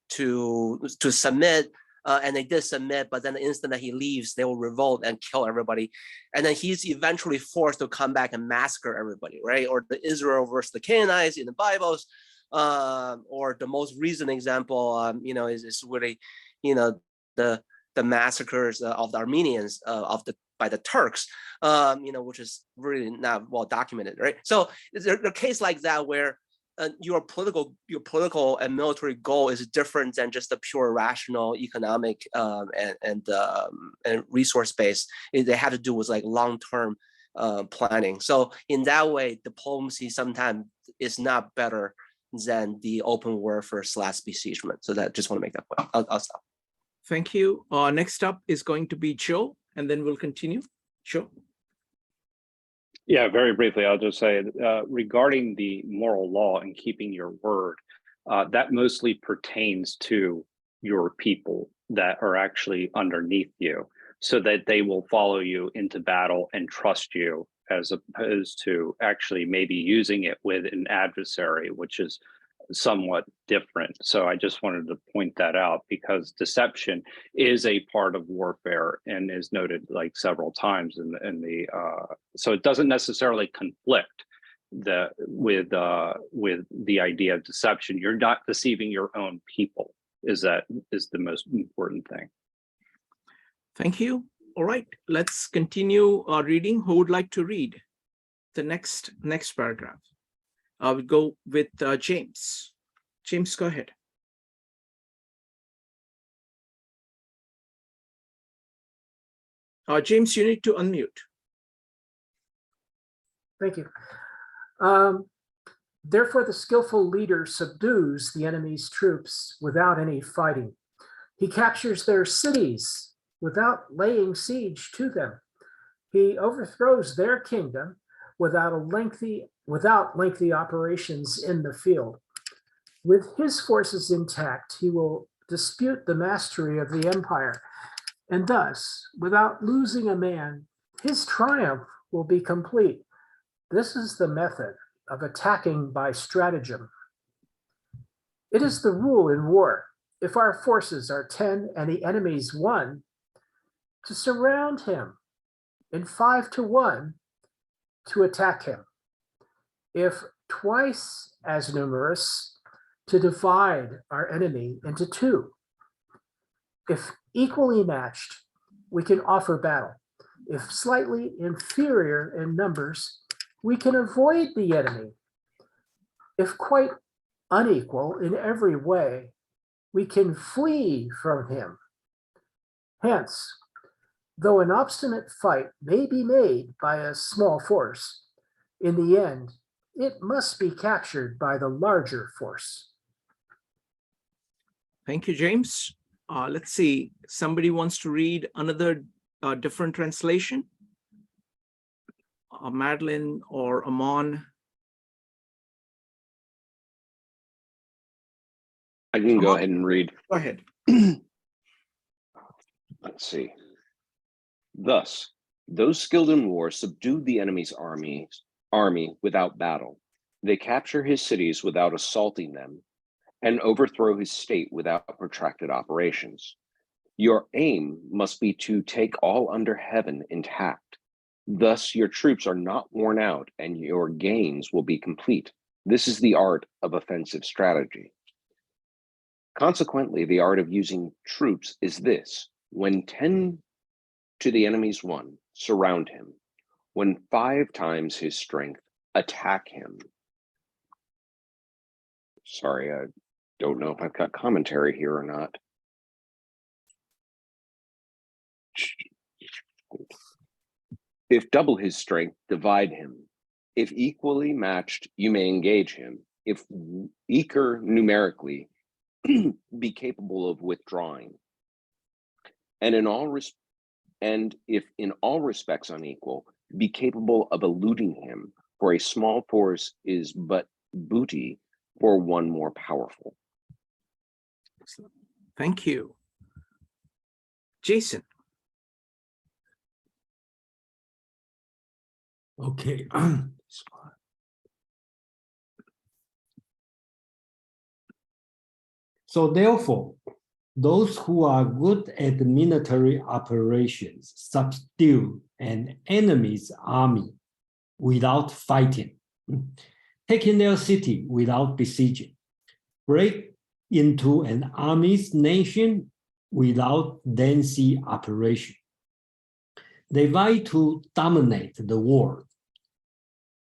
to submit, and they did submit, but then the instant that he leaves, they will revolt and kill everybody, and then he's eventually forced to come back and massacre everybody, right? Or the Israel versus the Canaanites in the Bibles, or the most recent example, you know, is really, you know, the massacres of the Armenians by the Turks, you know, which is really not well documented, right? So there are cases like that where your political and military goal is different than just a pure rational economic and resource base. They have to do with like long-term planning. So in that way, diplomacy sometimes is not better than the open warfare / besiegement. So that, just want to make that point. I'll stop. Thank you. Next up is going to be Joe, and then we'll continue. Joe. Yeah, very briefly, I'll just say regarding the moral law and keeping your word, that mostly pertains to your people that are actually underneath you, so that they will follow you into battle and trust you, as opposed to actually maybe using it with an adversary, which is somewhat different. So I just wanted to point that out, because deception is a part of warfare and is noted like several times in the so it doesn't necessarily conflict with the idea of deception. You're not deceiving your own people, is the most important thing. Thank you. All right, let's continue our reading. Who would like to read the next paragraph? I will go with James. James, go ahead. James, you need to unmute. Thank you. Therefore, the skillful leader subdues the enemy's troops without any fighting. He captures their cities without laying siege to them. He overthrows their kingdom without lengthy operations in the field. With his forces intact, he will dispute the mastery of the empire, and thus, without losing a man, his triumph will be complete. This is the method of attacking by stratagem. It is the rule in war, if our forces are 10 and the enemy's 1, to surround him in 5 to 1 to attack him. If twice as numerous, to divide our enemy into 2. If equally matched, we can offer battle. If slightly inferior in numbers, we can avoid the enemy. If quite unequal in every way, we can flee from him. Hence, though an obstinate fight may be made by a small force, in the end, it must be captured by the larger force. Thank you, James. Let's see, somebody wants to read another different translation? Madeline or Amon? I can go ahead and read. Go ahead. Let's see. Thus, those skilled in war subdue the enemy's army without battle. They capture his cities without assaulting them, and overthrow his state without protracted operations. Your aim must be to take all under heaven intact. Thus, your troops are not worn out, and your gains will be complete. This is the art of offensive strategy. Consequently, the art of using troops is this: when 10 to the enemy's 1, surround him. When 5 times his strength, attack him. Sorry, I don't know if I've got commentary here or not. If double his strength, divide him. If equally matched, you may engage him. If weaker numerically, be capable of withdrawing. And if in all respects unequal, be capable of eluding him, for a small force is but booty for one more powerful. Excellent. Thank you. Jason. Okay. So therefore, those who are good at military operations subdue an enemy's army without fighting, taking their city without besieging, break into an army's nation without lengthy operation. They vie to dominate the world,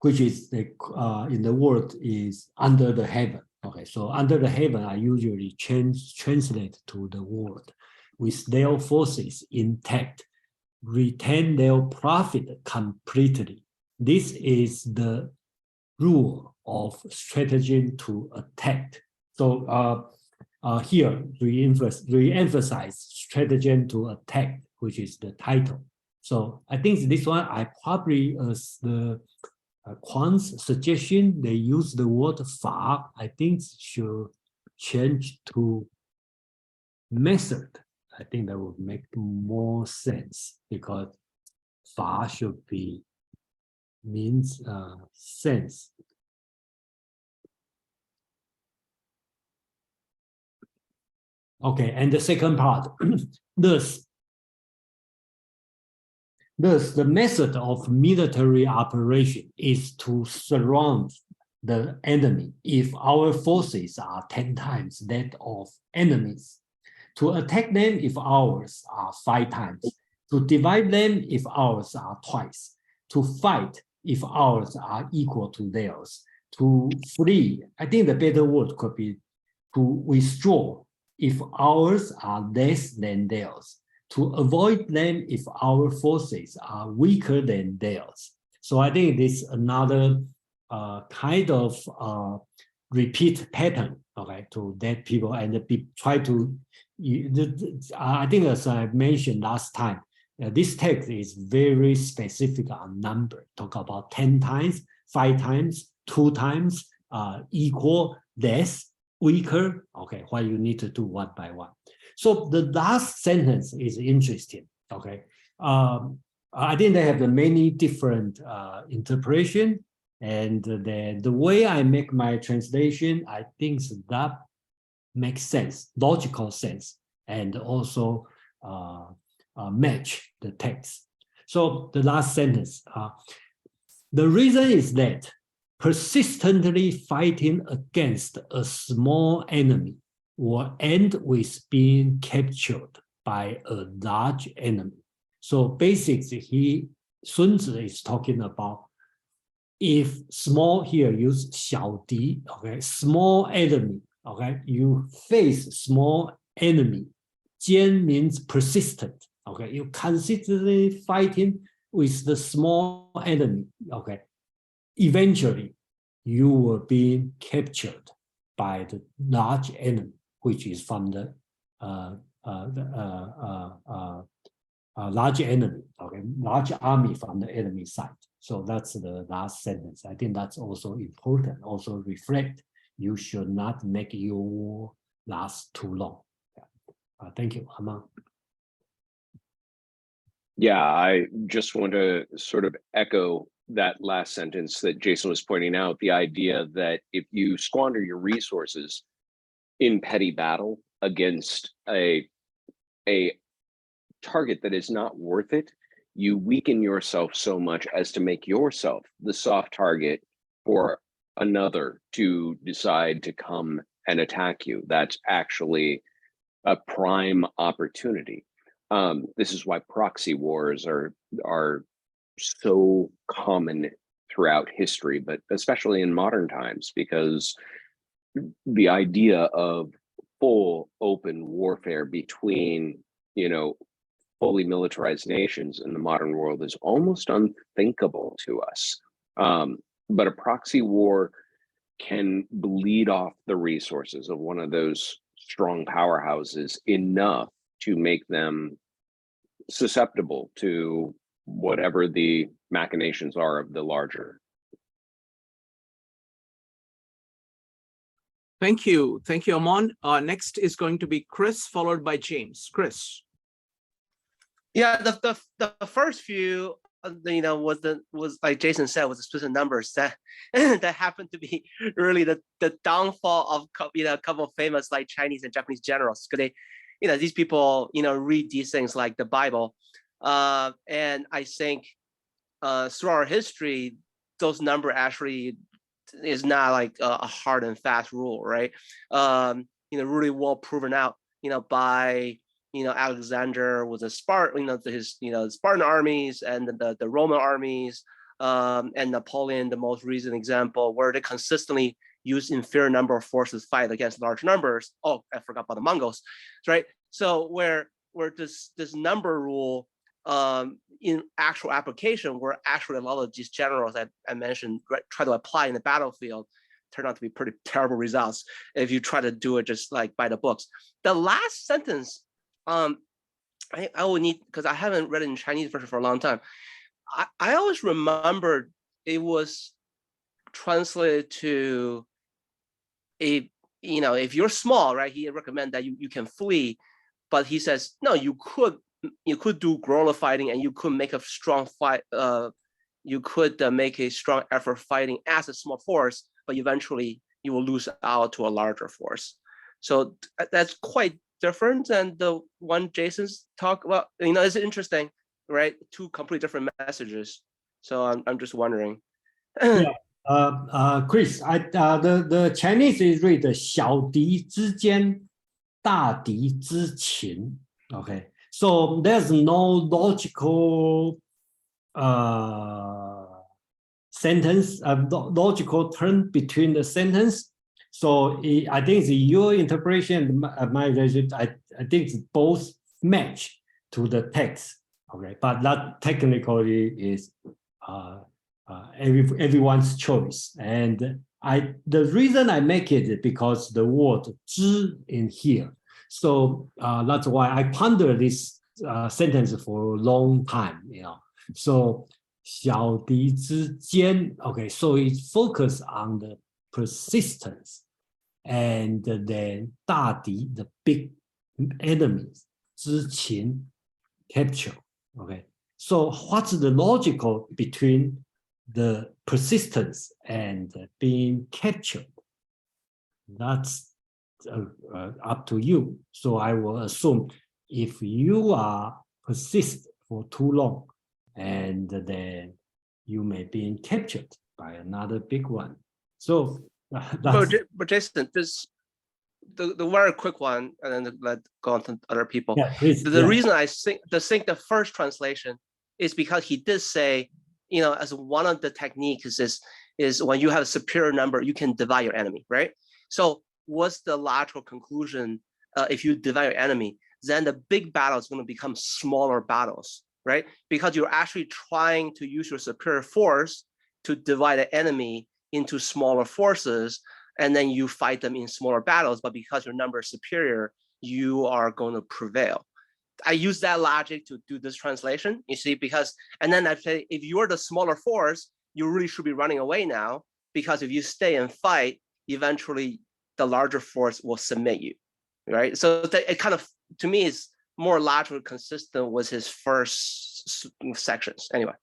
which is in the world is under the heaven. Okay, so under the heaven, I usually translate to the world, with their forces intact, retain their profit completely. This is the rule of stratagem to attack. So here we emphasize stratagem to attack, which is the title. So I think this one I probably as the Quan's suggestion, they use the word fa, I think should change to method. I think that would make more sense because fa should be means sense. Okay, and the second part, thus the method of military operation is to surround the enemy if our forces are 10 times that of enemies, to attack them if ours are 5 times, to divide them if ours are twice, to fight if ours are equal to theirs, to flee. I think the better word could be to withdraw if ours are less than theirs, to avoid them if our forces are weaker than theirs. So I think this is another kind of repeat pattern, okay, to that people and try to, I think as I mentioned last time, this text is very specific on number, talk about 10 times, 5 times, 2 times, equal, less, weaker, okay, what you need to do one by one. So the last sentence is interesting, okay. I think they have many different interpretation, and the way I make my translation, I think that makes sense, logical sense, and also match the text. So the last sentence, the reason is that persistently fighting against a small enemy will end with being captured by a large enemy. So basically, Sun Tzu is talking about if small, here use 小敌, okay, small enemy, okay, you face small enemy. 坚 means persistent, okay, you consistently fighting with the small enemy, okay. Eventually, you will be captured by the large enemy, which is from the large enemy, okay, large army from the enemy side. So that's the last sentence. I think that's also important. Also reflect, you should not make your war last too long. Thank you, Haman. Yeah, I just want to sort of echo that last sentence that Jason was pointing out, the idea that if you squander your resources in petty battle against a target that is not worth it, you weaken yourself so much as to make yourself the soft target for another to decide to come and attack you. That's actually a prime opportunity. This is why proxy wars are so common throughout history, but especially in modern times, because the idea of full open warfare between, fully militarized nations in the modern world is almost unthinkable to us. But a proxy war can bleed off the resources of one of those strong powerhouses enough to make them susceptible to whatever the machinations are of the larger. Thank you. Thank you, Amon. Next is going to be Chris, followed by James. Chris. Yeah, the first few, was like Jason said, was the specific numbers that that happened to be really the downfall of a couple of famous like Chinese and Japanese generals, because they, these people read these things like the Bible, and I think through our history, those numbers actually is not like a hard and fast rule, right? Really well proven out, by Alexander was a Spartan, his Spartan armies and the Roman armies, and Napoleon, the most recent example, where they consistently use inferior number of forces fight against large numbers. Oh, I forgot about the Mongols, right? So where this number rule in actual application, where actually a lot of these generals that I mentioned try to apply in the battlefield, turn out to be pretty terrible results if you try to do it just like by the books. The last sentence, I will need, because I haven't read it in Chinese version for a long time. I always remembered it was translated to if you're small, right? He recommend that you can flee, but he says no, you could do guerrilla fighting, and you could make a strong fight. You could make a strong effort fighting as a small force, but eventually you will lose out to a larger force. So that's quite different than the one Jason's talk about. It's interesting, right? Two completely different messages. So I'm just wondering. Yeah, Chris, the Chinese is read 小敌之间，大敌之情. Okay, so there's no logical sentence, logical turn between the sentence. So I think your interpretation, my version, I think both match. to the text. Okay, but that technically is everyone's choice. And the reason I make it is because the word 知 in here. So that's why I ponder this sentence for a long time, you know. So 小敌之坚, okay, so it focuses on the persistence, and then 大敌, the big enemies, 之擒, capture. Okay, so what's the logical between the persistence and being captured? That's up to you. So I will assume if you are persist for too long, and then you may be captured by another big one. So but Jason, this the very quick one, and then let go on to other people. Yeah, please, The reason I think the first translation is because he did say, you know, as one of the techniques is when you have a superior number, you can divide your enemy, right? So what's the logical conclusion? If you divide your enemy, then the big battle is going to become smaller battles, right? Because you're actually trying to use your superior force to divide the enemy into smaller forces, and then you fight them in smaller battles, but because your number is superior, you are going to prevail. I use that logic to do this translation, you see, because, and then I say, if you're the smaller force, you really should be running away now, because if you stay and fight, eventually the larger force will submit you, right? So it kind of, to me, is more logically consistent with his first sections. Anyway.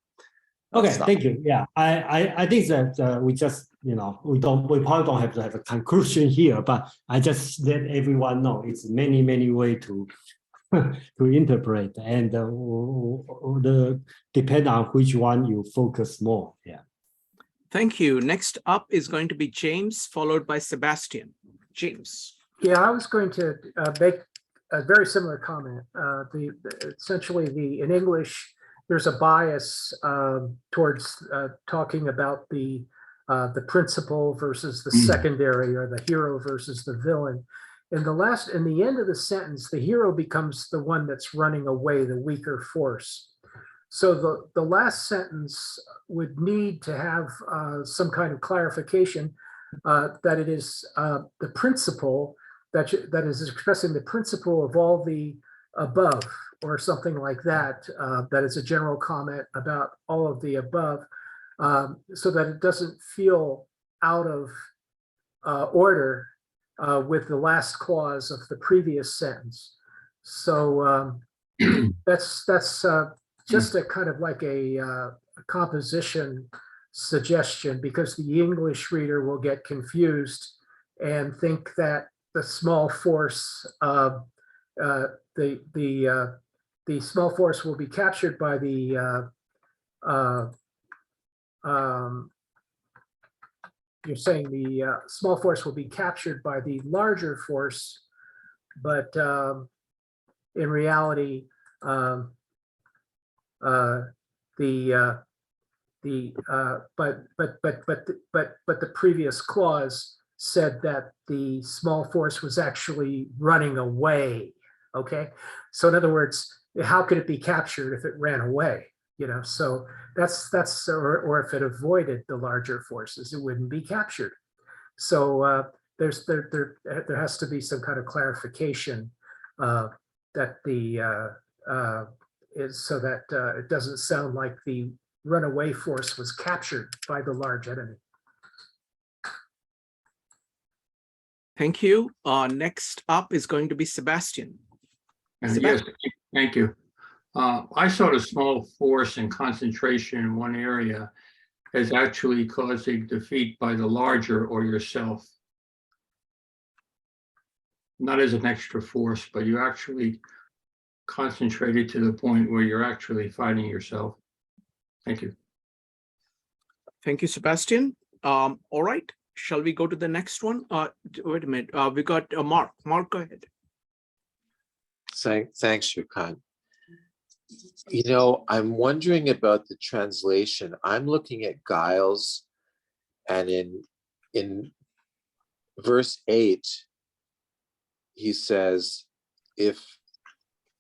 Okay, thank you. Yeah, I think that we just, you know, we probably don't have to have a conclusion here, but I just let everyone know it's many ways to to interpret, and depend on which one you focus more. Yeah. Thank you. Next up is going to be James, followed by Sebastian. James. Yeah, I was going to make a very similar comment. Essentially, in English, there's a bias towards talking about the principal versus the secondary, or the hero versus the villain. In the end of the sentence, the hero becomes the one that's running away, the weaker force. So the last sentence would need to have some kind of clarification that it is the principle that is expressing the principle of all the above, or something like that. That is a general comment about all of the above, so that it doesn't feel out of order with the last clause of the previous sentence. So that's just a kind of like a composition suggestion, because the English reader will get confused and think that the small force, the small force will be captured by the you're saying the small force will be captured by the larger force, but in reality, but the previous clause said that the small force was actually running away. Okay, so in other words, how could it be captured if it ran away? You know, so that's or if it avoided the larger forces, it wouldn't be captured. So there has to be some kind of clarification that is so that it doesn't sound like the runaway force was captured by the large enemy. Thank you. Next up is going to be Sebastian. Yes, thank you. I saw the small force and concentration in one area as actually causing defeat by the larger or yourself. Not as an extra force, but you actually concentrated to the point where you're actually fighting yourself. Thank you. Thank you, Sebastian. All right, shall we go to the next one? Wait a minute. We got Mark. Mark, go ahead. Thanks, Shrikant. You know, I'm wondering about the translation. I'm looking at Giles, and in verse 8, he says, if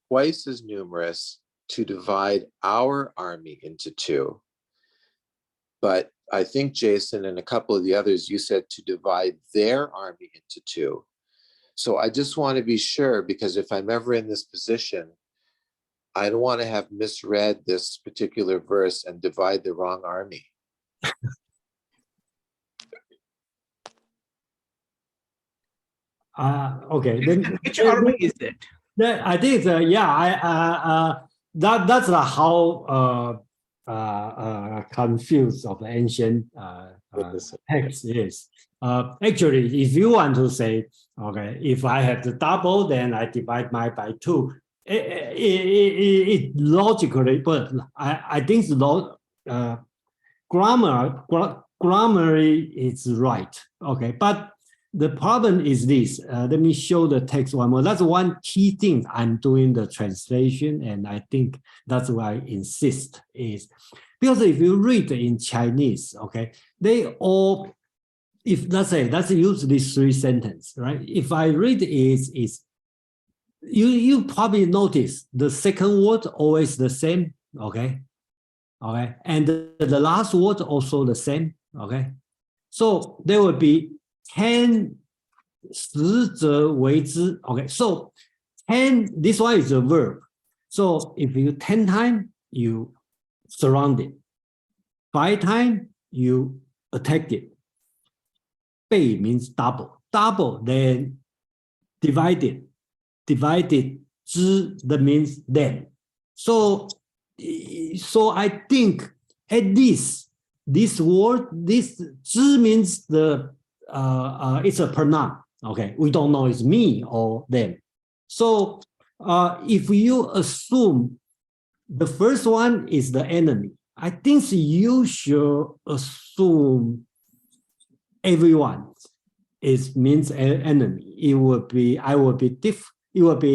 twice as numerous to divide our army into two. But I think, Jason, and a couple of the others, you said to divide their army into two. So I just want to be sure, because if I'm ever in this position, I don't want to have misread this particular verse and divide the wrong army. Okay. Then Which army is it? I think that's how confused of the ancient text is. Actually, if you want to say, okay, if I have the double, then I divide mine by two. It logically, but I think grammarly is right. Okay, but the problem is this. Let me show the text one more. That's one key thing I'm doing the translation, and I think that's why I insist is because if you read in Chinese, okay, they all, if let's use these three sentences, right? If I read is you probably notice the second word always the same, okay, and the last word also the same, okay. So there will be 10 实则为之. Okay, so 10, this one is a verb. So if you 10 times, you surround it. 5 times, you attack it. 倍 means double. Double, then divided. Divided 之, that means then. So I think at least this word, this 之 means it's a pronoun. Okay, we don't know it's me or them. So if you assume the first one is the enemy, I think you should assume everyone means enemy. It would be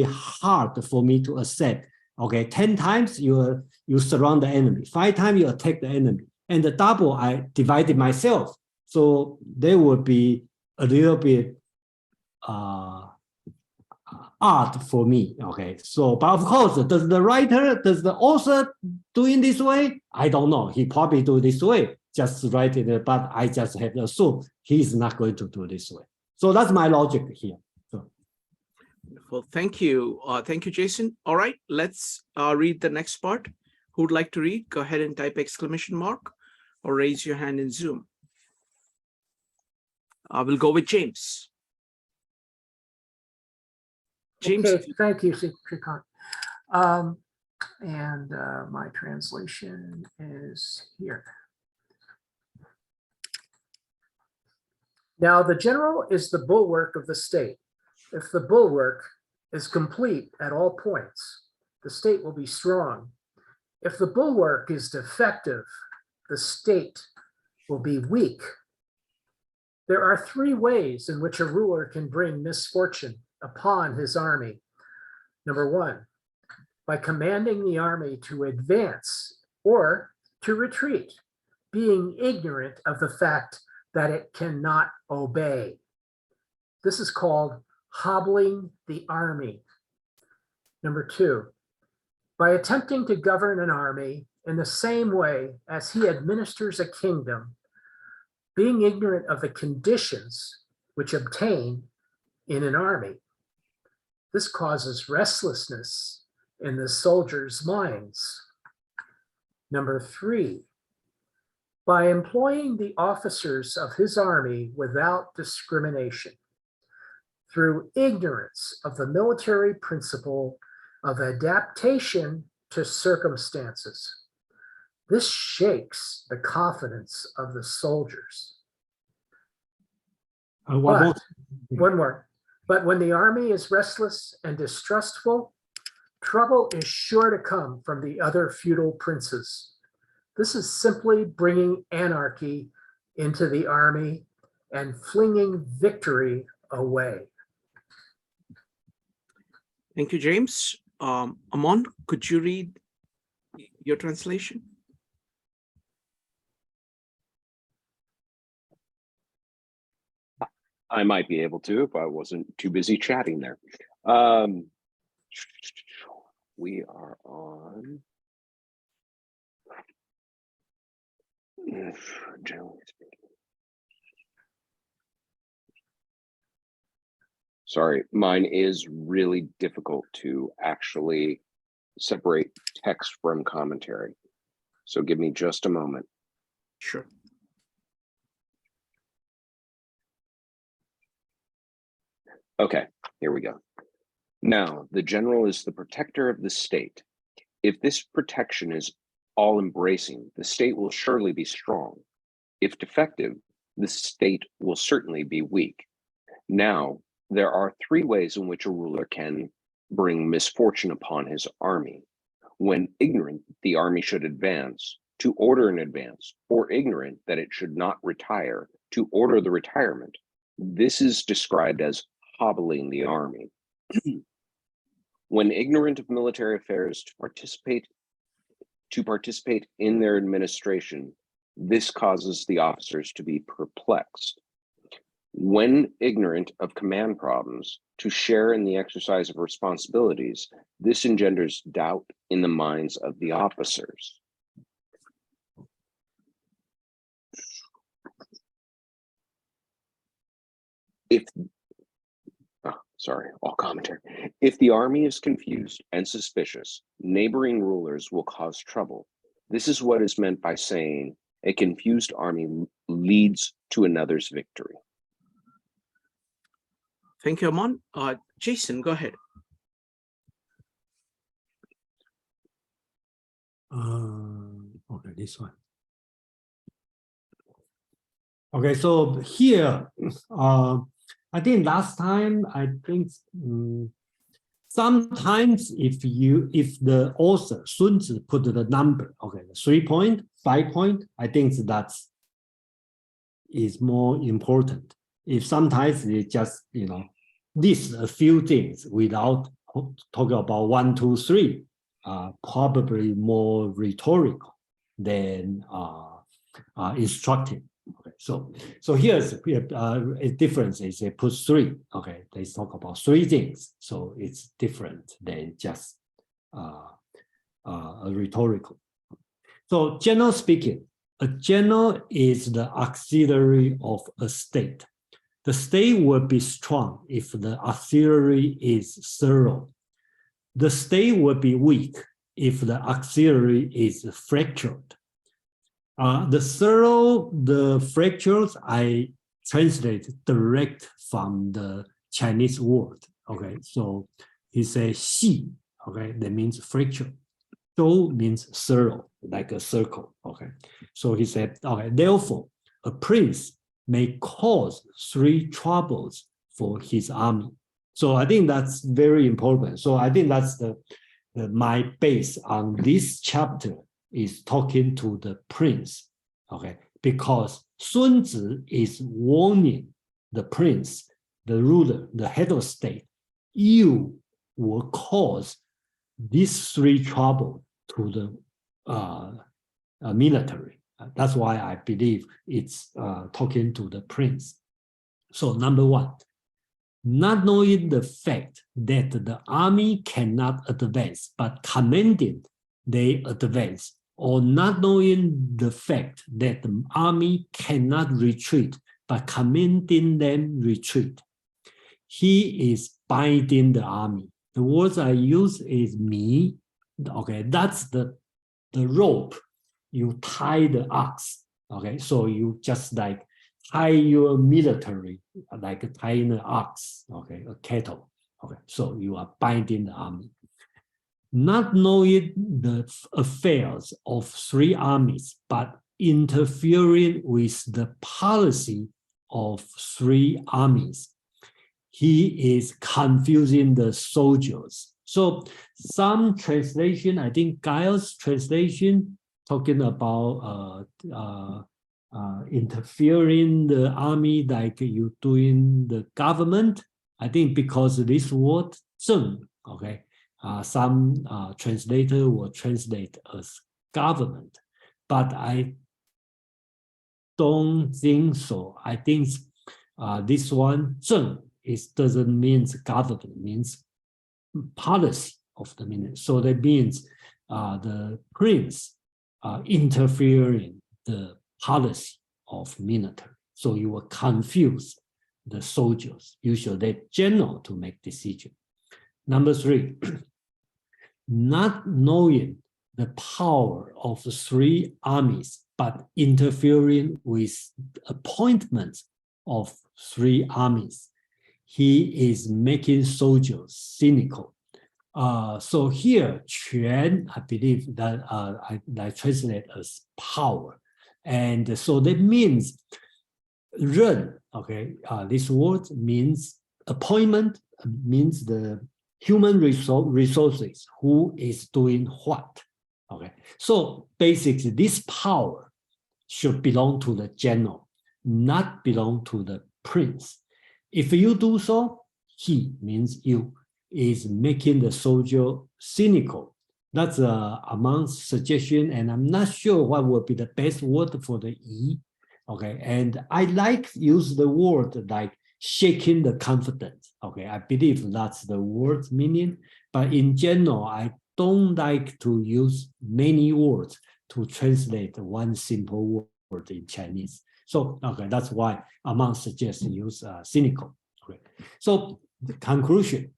hard for me to accept. Okay, 10 times you surround the enemy, 5 times you attack the enemy, and the double I divided myself. So there would be a little bit odd for me. Okay, so but of course, does the author doing this way? I don't know. He probably do this way, just write it, but I just have to assume he's not going to do this way. So that's my logic here. Well, thank you. Thank you, Jason. All right, let's read the next part. Who'd like to read? Go ahead and type exclamation mark or raise your hand in Zoom. We'll go with James. James. Okay, thank you, Srikant. And my translation is here. Now, the general is the bulwark of the state. If the bulwark is complete at all points, the state will be strong. If the bulwark is defective, the state will be weak. There are 3 ways in which a ruler can bring misfortune upon his army. Number 1, by commanding the army to advance or to retreat, being ignorant of the fact that it cannot obey. This is called hobbling the army. Number 2, by attempting to govern an army in the same way as he administers a kingdom, being ignorant of the conditions which obtain in an army. This causes restlessness in the soldiers' minds. Number 3, by employing the officers of his army without discrimination, through ignorance of the military principle of adaptation to circumstances. This shakes the confidence of the soldiers. One more. But when the army is restless and distrustful, trouble is sure to come from the other feudal princes. This is simply bringing anarchy into the army and flinging victory away. Thank you, James. Amon, could you read your translation? I might be able to if I wasn't too busy chatting there. we are on. Generally speaking. Sorry, mine is really difficult to actually separate text from commentary. So give me just a moment. Sure. Okay, here we go. Now, the general is the protector of the state. If this protection is all-embracing, the state will surely be strong. If defective, the state will certainly be weak. Now, there are three ways in which a ruler can bring misfortune upon his army. When ignorant, the army should advance, to order an advance, or ignorant that it should not retire, to order the retirement. This is described as hobbling the army. When ignorant of military affairs, to participate in their administration, this causes the officers to be perplexed. When ignorant of command problems, to share in the exercise of responsibilities, this engenders doubt in the minds of the officers. All commentary. If the army is confused and suspicious, neighboring rulers will cause trouble. This is what is meant by saying a confused army leads to another's victory. Thank you, Amon. Jason, go ahead. Okay, this one. Okay, so here, I think last time, sometimes if the author Sun Tzu put the number, okay, 3 point, 5 point, I think that is more important. If sometimes it just list a few things without talking about 1, 2, 3, probably more rhetorical than instructive. Okay, so here's a difference is they put 3. Okay, they talk about 3 things, so it's different than just a rhetorical. So general speaking, a general is the auxiliary of a state. The state will be strong if the auxiliary is thorough. The state will be weak if the auxiliary is fractured. The fractures I translate direct from the Chinese word. Okay, so he says "xi." Okay, that means fracture. "Zhou" means thorough, like a circle. Okay, so he said, okay, therefore, a prince may cause 3 troubles for his army. So I think that's very important. So I think that's my base on this chapter is talking to the prince, okay? Because Sun Tzu is warning the prince, the ruler, the head of state, you will cause these 3 trouble to the military. That's why I believe it's talking to the prince. So number 1, not knowing the fact that the army cannot advance, but commanding they advance, or not knowing the fact that the army cannot retreat, but commanding them retreat. He is binding the army. The words I use is "me." Okay, that's the rope. You tie the ox. Okay, so you just like tie your military, like tying an ox, okay, a cattle. Okay, so you are binding the army. Not knowing the affairs of 3 armies, but interfering with the policy of 3 armies. He is confusing the soldiers. So some translation, I think Giles' translation, talking about interfering the army like you doing the government. I think because this word "zeng," okay, some translator will translate as government, but I don't think so. I think this one "zeng" doesn't mean government, it means policy. of the military. So that means the prince interfering the policy of military. So you will confuse the soldiers, usually the general, to make decision. Number 3, not knowing the power of the 3 armies, but interfering with appointments of 3 armies. He is making soldiers cynical. So here, 权, I believe that I translate as power. And so that means 任, okay, this word means appointment, means the human resources, who is doing what, okay? So basically this power should belong to the general, not belong to the prince. If you do so, he means you is making the soldier cynical. That's Among's suggestion, and I'm not sure what would be the best word for the E. Okay, and I like use the word like shaking the confidence. Okay, I believe that's the word's meaning, but in general, I don't like to use many words to translate one simple word in Chinese. So, okay, that's why Among suggests use cynical. Okay, so the conclusion.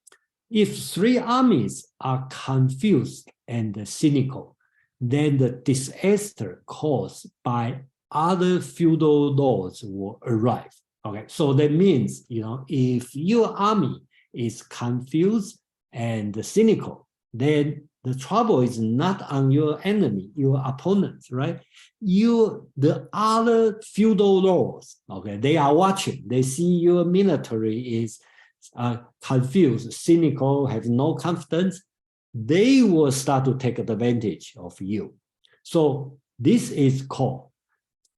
If 3 armies are confused and cynical, then the disaster caused by other feudal lords will arrive. Okay, so that means, if your army is confused and cynical, then the trouble is not on your enemy, your opponents, right? The other feudal lords, okay, they are watching. They see your military is confused, cynical, have no confidence. They will start to take advantage of you. So this is called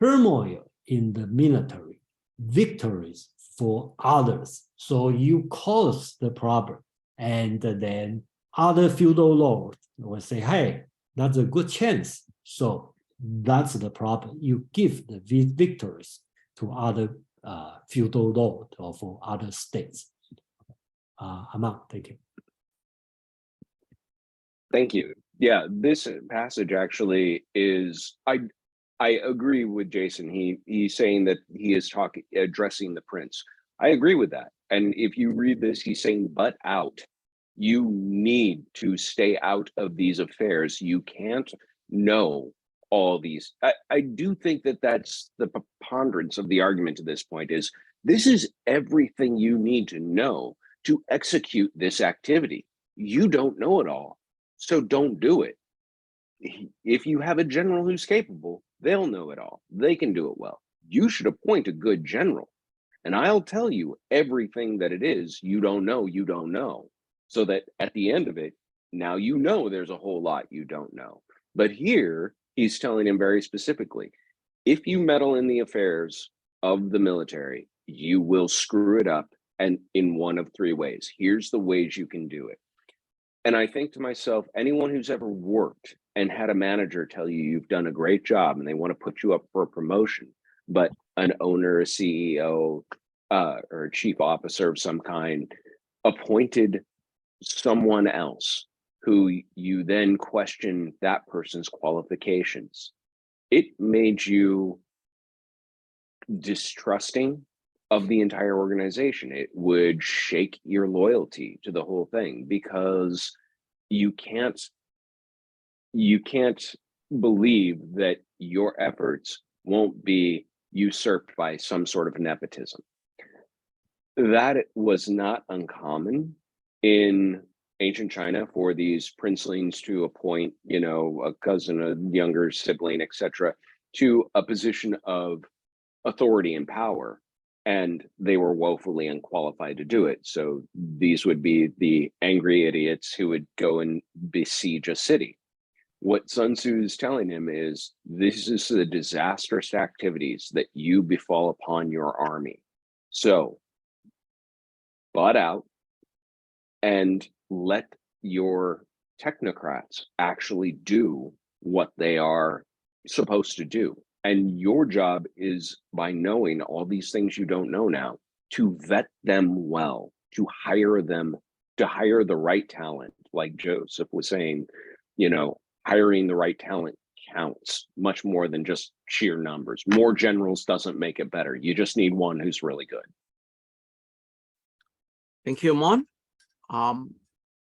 turmoil in the military, victories for others. So you cause the problem, and then other feudal lords will say, hey, that's a good chance. So that's the problem. You give the victories to other feudal lords or for other states. Among, thank you. Thank you. Yeah, this passage actually is, I agree with Jason. He's saying that he is addressing the prince. I agree with that. And if you read this, he's saying, but out. You need to stay out of these affairs. You can't know all these. I do think that that's the preponderance of the argument to this point is, this is everything you need to know to execute this activity. You don't know it all, so don't do it. If you have a general who's capable, they'll know it all. They can do it well. You should appoint a good general, and I'll tell you everything that it is you don't know, so that at the end of it, now you know there's a whole lot you don't know. But here, he's telling him very specifically, if you meddle in the affairs of the military, you will screw it up, and in one of 3 ways. Here's the ways you can do it. And I think to myself, anyone who's ever worked and had a manager tell you you've done a great job and they want to put you up for a promotion, but an owner, a CEO, or a chief officer of some kind appointed someone else who you then question that person's qualifications, it made you distrusting of the entire organization. It would shake your loyalty to the whole thing, because you can't believe that your efforts won't be usurped by some sort of nepotism. That was not uncommon in ancient China for these princelings to appoint, a cousin, a younger sibling, etc., to a position of authority and power, and they were woefully unqualified to do it. So these would be the angry idiots who would go and besiege a city. What Sun Tzu is telling him is, this is the disastrous activities that you befall upon your army. So butt out and let your technocrats actually do what they are supposed to do. And your job is, by knowing all these things you don't know now, to vet them well, to hire the right talent, like Joseph was saying, you know, hiring the right talent counts much more than just sheer numbers. More generals doesn't make it better. You just need one who's really good. Thank you, Amon.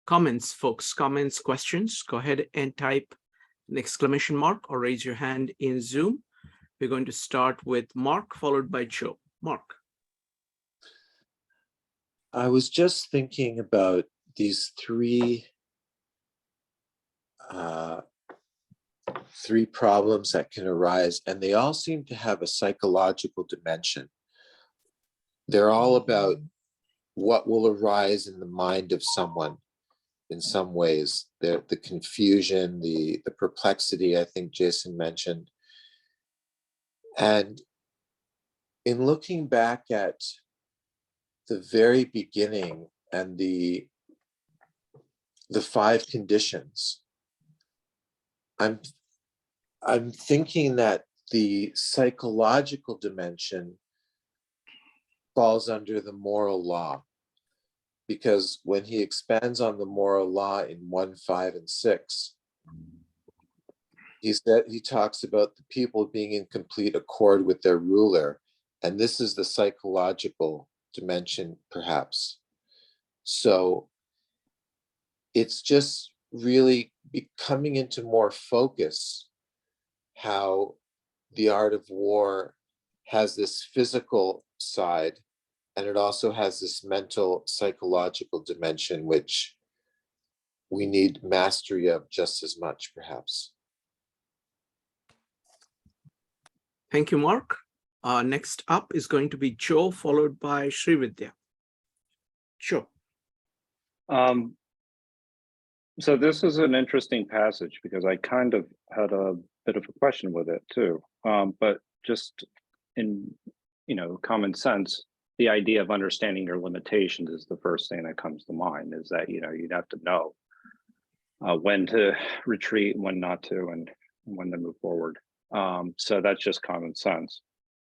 Comments, folks, comments, questions, go ahead and type an exclamation mark or raise your hand in Zoom. We're going to start with Mark, followed by Joe. Mark. I was just thinking about these three problems that can arise, and they all seem to have a psychological dimension. They're all about what will arise in the mind of someone in some ways. The confusion, the perplexity, I think Jason mentioned. And in looking back at the very beginning and the 5 conditions, I'm thinking that the psychological dimension falls under the moral law, because when he expands on the moral law in 1, 5, and 6, he talks about the people being in complete accord with their ruler, and this is the psychological dimension, perhaps. So it's just really coming into more focus how the art of war has this physical side, and it also has this mental, psychological dimension, which we need mastery of just as much, perhaps. Thank you, Mark. Next up is going to be Joe, followed by Srividya. Joe. So this is an interesting passage because I kind of had a bit of a question with it too. But just in, common sense, the idea of understanding your limitations is the first thing that comes to mind, is that, you'd have to know when to retreat, when not to, and when to move forward. So that's just common sense.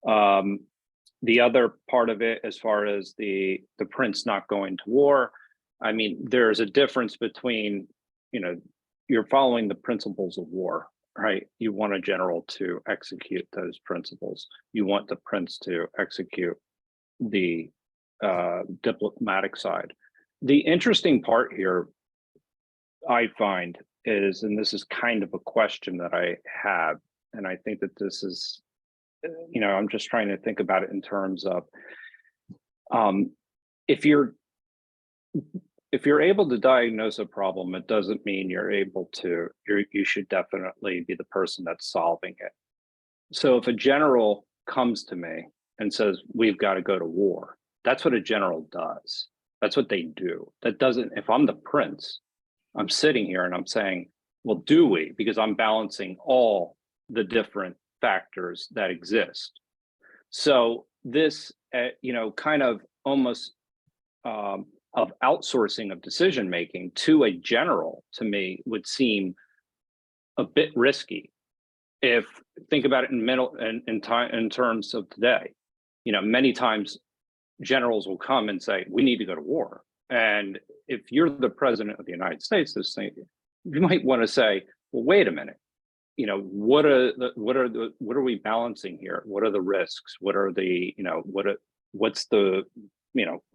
The other part of it, as far as the prince not going to war, I mean, there's a difference between, you're following the principles of war, right? You want a general to execute those principles. You want the prince to execute the diplomatic side. The interesting part here, I find, is, and this is kind of a question that I have, and I think that this is, I'm just trying to think about it in terms of, if you're able to diagnose a problem, it doesn't mean you should definitely be the person that's solving it. So if a general comes to me and says, we've got to go to war, that's what a general does. That's what they do. That doesn't, if I'm the prince, I'm sitting here and I'm saying, well, do we? Because I'm balancing all the different factors that exist. So this, kind of almost of outsourcing of decision making to a general, to me, would seem a bit risky. If think about it in terms of today, many times generals will come and say, we need to go to war. And if you're the president of the United States, you might want to say, well, wait a minute. What are we balancing here? What are the risks? What are the, what's the,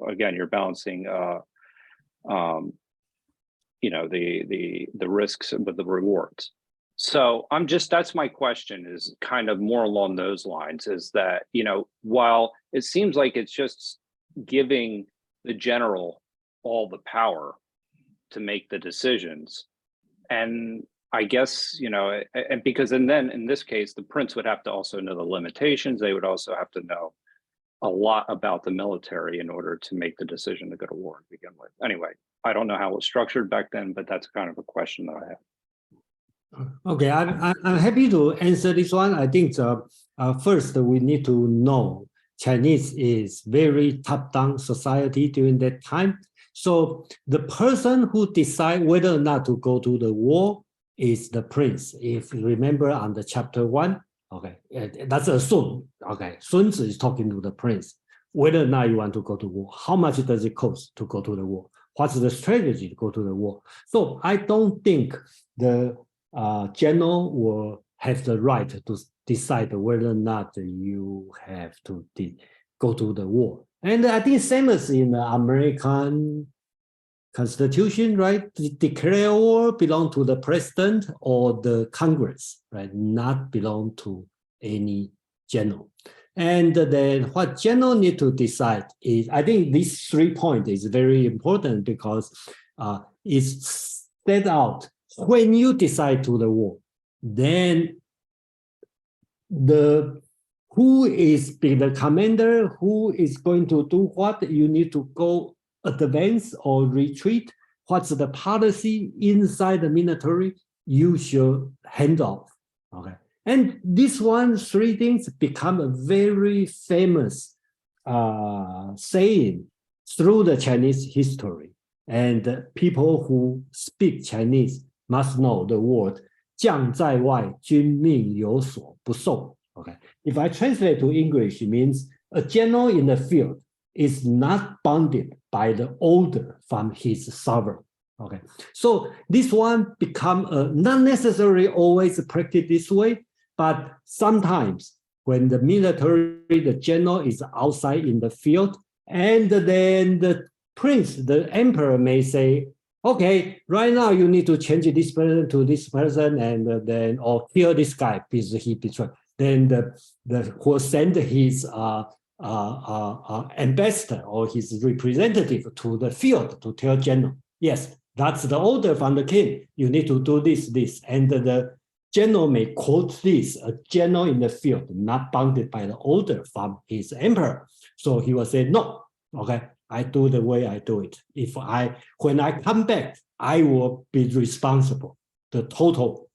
again, you're balancing, the risks with the rewards. So that's my question, is kind of more along those lines, is that, while it seems like it's just giving the general all the power to make the decisions, and I guess, and then in this case, the prince would have to also know the limitations. They would also have to know a lot about the military in order to make the decision to go to war to begin with. Anyway, I don't know how it was structured back then, but that's kind of a question that I have. Okay, I'm happy to answer this one. I think first we need to know Chinese is very top-down society during that time. So the person who decide whether or not to go to the war is the prince. If you remember on the chapter 1, okay, that's assumed. Okay, Sun Tzu is talking to the prince. Whether or not you want to go to war, how much does it cost to go to the war? what's the strategy to go to the war. So I don't think the general will have the right to decide whether or not you have to go to the war. And I think same as in the American Constitution, right? The declare war belong to the president or the Congress, right? Not belong to any general. And then what general need to decide is, I think these 3 points is very important because it's set out when you decide to the war, then who is the commander, who is going to do what, you need to go advance or retreat, what's the policy inside the military, you should hand off, okay? And this 3 things become a very famous saying through the Chinese history. And people who speak Chinese must know the word 将在外，军命有所不受. Okay. If I translate to English, it means a general in the field is not bounded by the order from his sovereign. Okay. So this one become not necessarily always practiced this way, but sometimes when the military, the general is outside in the field, and then the prince, the emperor may say, okay, right now you need to change this person to this person, and then or kill this guy because he betrayed. Then who send his ambassador or his representative to the field to tell general, yes, that's the order from the king. You need to do this, and the general may quote this, a general in the field, not bounded by the order from his emperor. So he will say, no, okay, I do the way I do it. When I come back, I will be responsible. The total,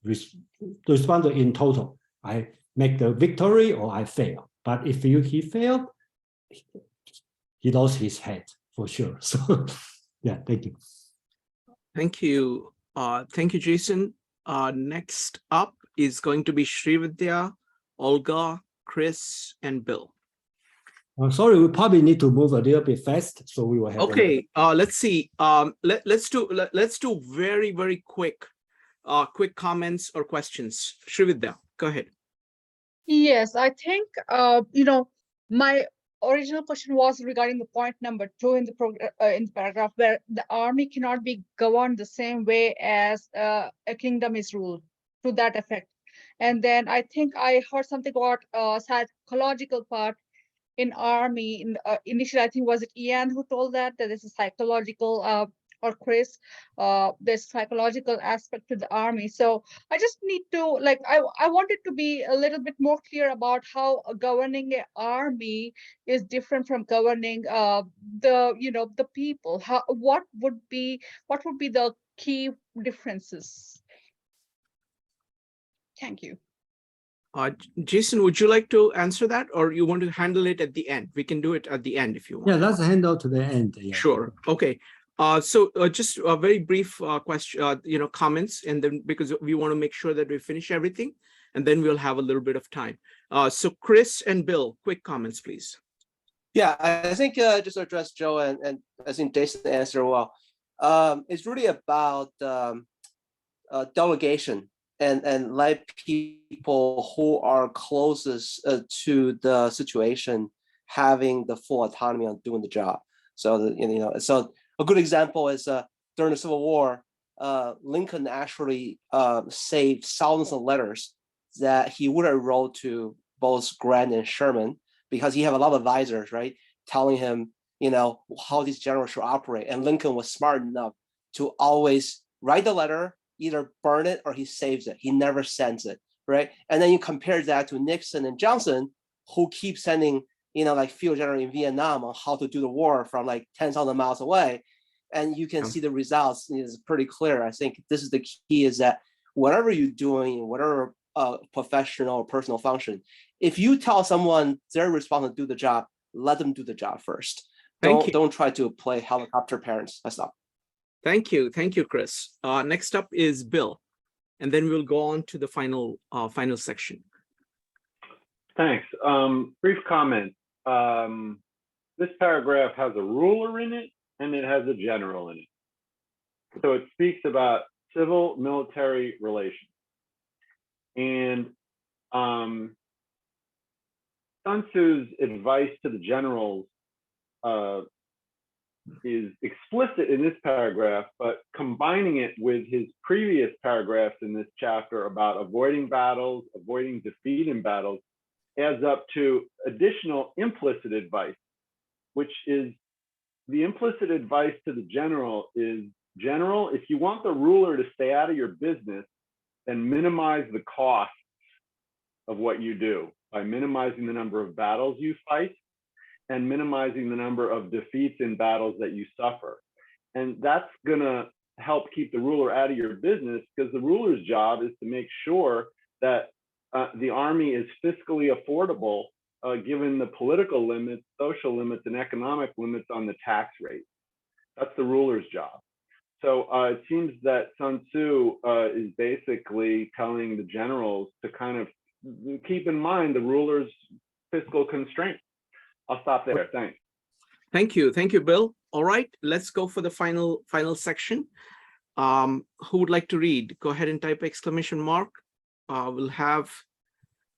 responsible in total. I make the victory or I fail. But if he failed, he lost his head for sure. So yeah, thank you. Thank you. Thank you, Jason. Next up is going to be Srividya, Olga, Chris, and Bill. Sorry, we probably need to move a little bit fast, so we will have. Okay, let's see. Let's do very, very quick comments or questions. Srividya, go ahead. Yes, I think my original question was regarding the point number 2 in the paragraph, where the army cannot be governed the same way as a kingdom is ruled, to that effect. And then I think I heard something about psychological part in army. Initially, I think was it Ian who told that this is psychological, or Chris, there's psychological aspect to the army. So I just need to I wanted to be a little bit more clear about how governing an army is different from governing the people. What would be the key differences? Thank you. Jason, would you like to answer that, or you want to handle it at the end? We can do it at the end if you want. Yeah, let's handle to the end. Yeah. Sure. Okay. So just a very brief question, comments, and then because we want to make sure that we finish everything, and then we'll have a little bit of time. So Chris and Bill, quick comments, please. Yeah, I think just to address Joe, and I think Jason answered well. It's really about delegation and let people who are closest to the situation having the full autonomy on doing the job. So so a good example is during the Civil War, Lincoln actually saved thousands of letters that he would have wrote to both Grant and Sherman, because he had a lot of advisors, right, telling him, how these generals should operate. And Lincoln was smart enough to always write the letter, either burn it or he saves it. He never sends it, right? And then you compare that to Nixon and Johnson, who keep sending, like field general in Vietnam on how to do the war from like 10,000 miles away. And you can see the results is pretty clear. I think this is the key, is that whatever you're doing, whatever professional or personal function, if you tell someone they're responsible to do the job, let them do the job first. Don't try to play helicopter parents. That's not. Thank you, Chris. Next up is Bill, and then we'll go on to the final section. Thanks. Brief comment. This paragraph has a ruler in it, and it has a general in it. So it speaks about civil military relations. And Sun Tzu's advice to the generals is explicit in this paragraph, but combining it with his previous paragraphs in this chapter about avoiding battles, avoiding defeat in battles, adds up to additional implicit advice, which is the implicit advice to the general is, general, if you want the ruler to stay out of your business, then minimize the costs of what you do by minimizing the number of battles you fight and minimizing the number of defeats in battles that you suffer. And that's gonna help keep the ruler out of your business, because the ruler's job is to make sure that the army is fiscally affordable, given the political limits, social limits, and economic limits on the tax rate. That's the ruler's job. So it seems that Sun Tzu is basically telling the generals to kind of keep in mind the ruler's fiscal constraints. I'll stop there. Thanks. Thank you, Bill. All right, let's go for the final section. Who would like to read? Go ahead and type exclamation mark. We'll have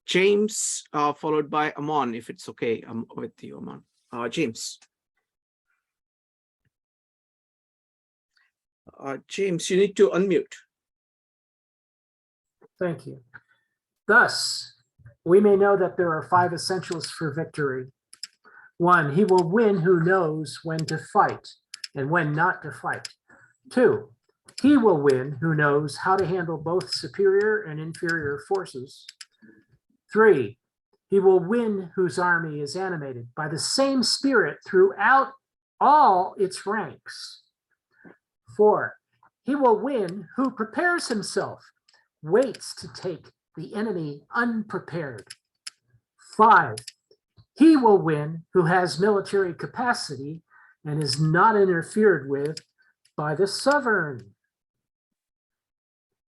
James followed by Amon, if it's okay. I'm with you, Amon. James. James, you need to unmute. Thank you. Thus, we may know that there are 5 essentials for victory. 1, he will win who knows when to fight and when not to fight. 2, he will win who knows how to handle both superior and inferior forces. 3, he will win whose army is animated by the same spirit throughout all its ranks. 4, he will win who prepares himself, waits to take the enemy unprepared. 5, he will win who has military capacity and is not interfered with by the sovereign.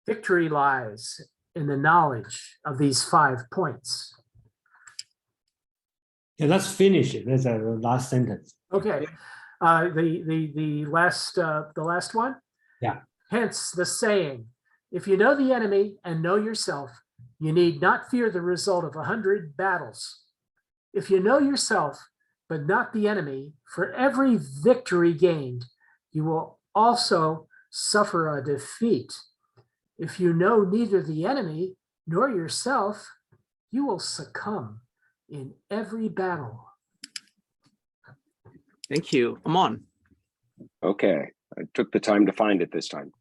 Victory lies in the knowledge of these 5 points. Yeah, let's finish it. That's the last sentence. Okay, the last one. Yeah. Hence the saying, if you know the enemy and know yourself, you need not fear the result of 100 battles. If you know yourself, but not the enemy, for every victory gained, you will also suffer a defeat. If you know neither the enemy nor yourself, you will succumb in every battle. Thank you. Amon. Okay, I took the time to find it this time.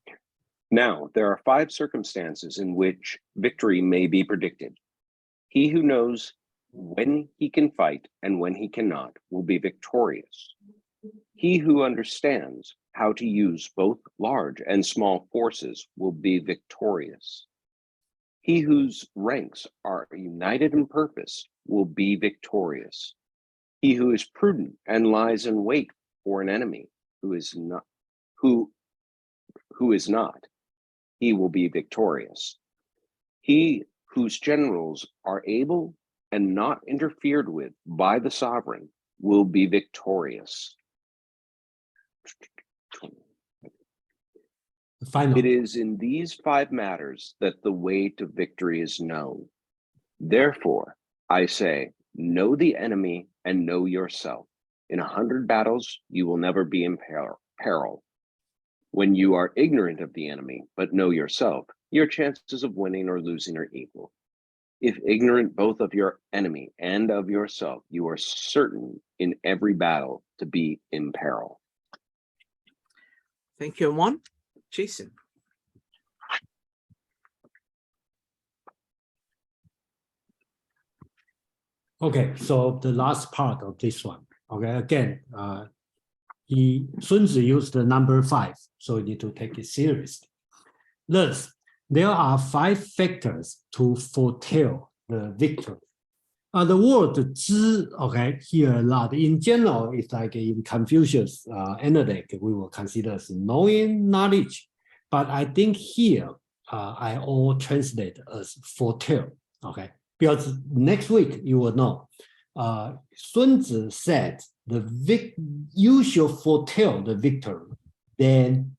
Now, there are 5 circumstances in which victory may be predicted. He who knows when he can fight and when he cannot will be victorious. He who understands how to use both large and small forces will be victorious. He whose ranks are united in purpose will be victorious. He who is prudent and lies in wait for an enemy who is not, he will be victorious. He whose generals are able and not interfered with by the sovereign will be victorious. It is in these 5 matters that the way to victory is known. Therefore, I say, know the enemy and know yourself. In 100 battles, you will never be in peril. When you are ignorant of the enemy, but know yourself, your chances of winning or losing are equal. If ignorant both of your enemy and of yourself, you are certain in every battle to be in peril. Thank you, Amon. Jason. Okay, so the last part of this one. Okay, again, Sun Tzu used the number 5, so you need to take it seriously. Thus, there are 5 factors to foretell the victory. The word 知, okay, here a lot. In general, it's like in Confucius analect, we will consider as knowing knowledge. But I think here, I all translate as foretell, okay? Because next week, you will know. Sun Tzu said, you shall foretell the victory, then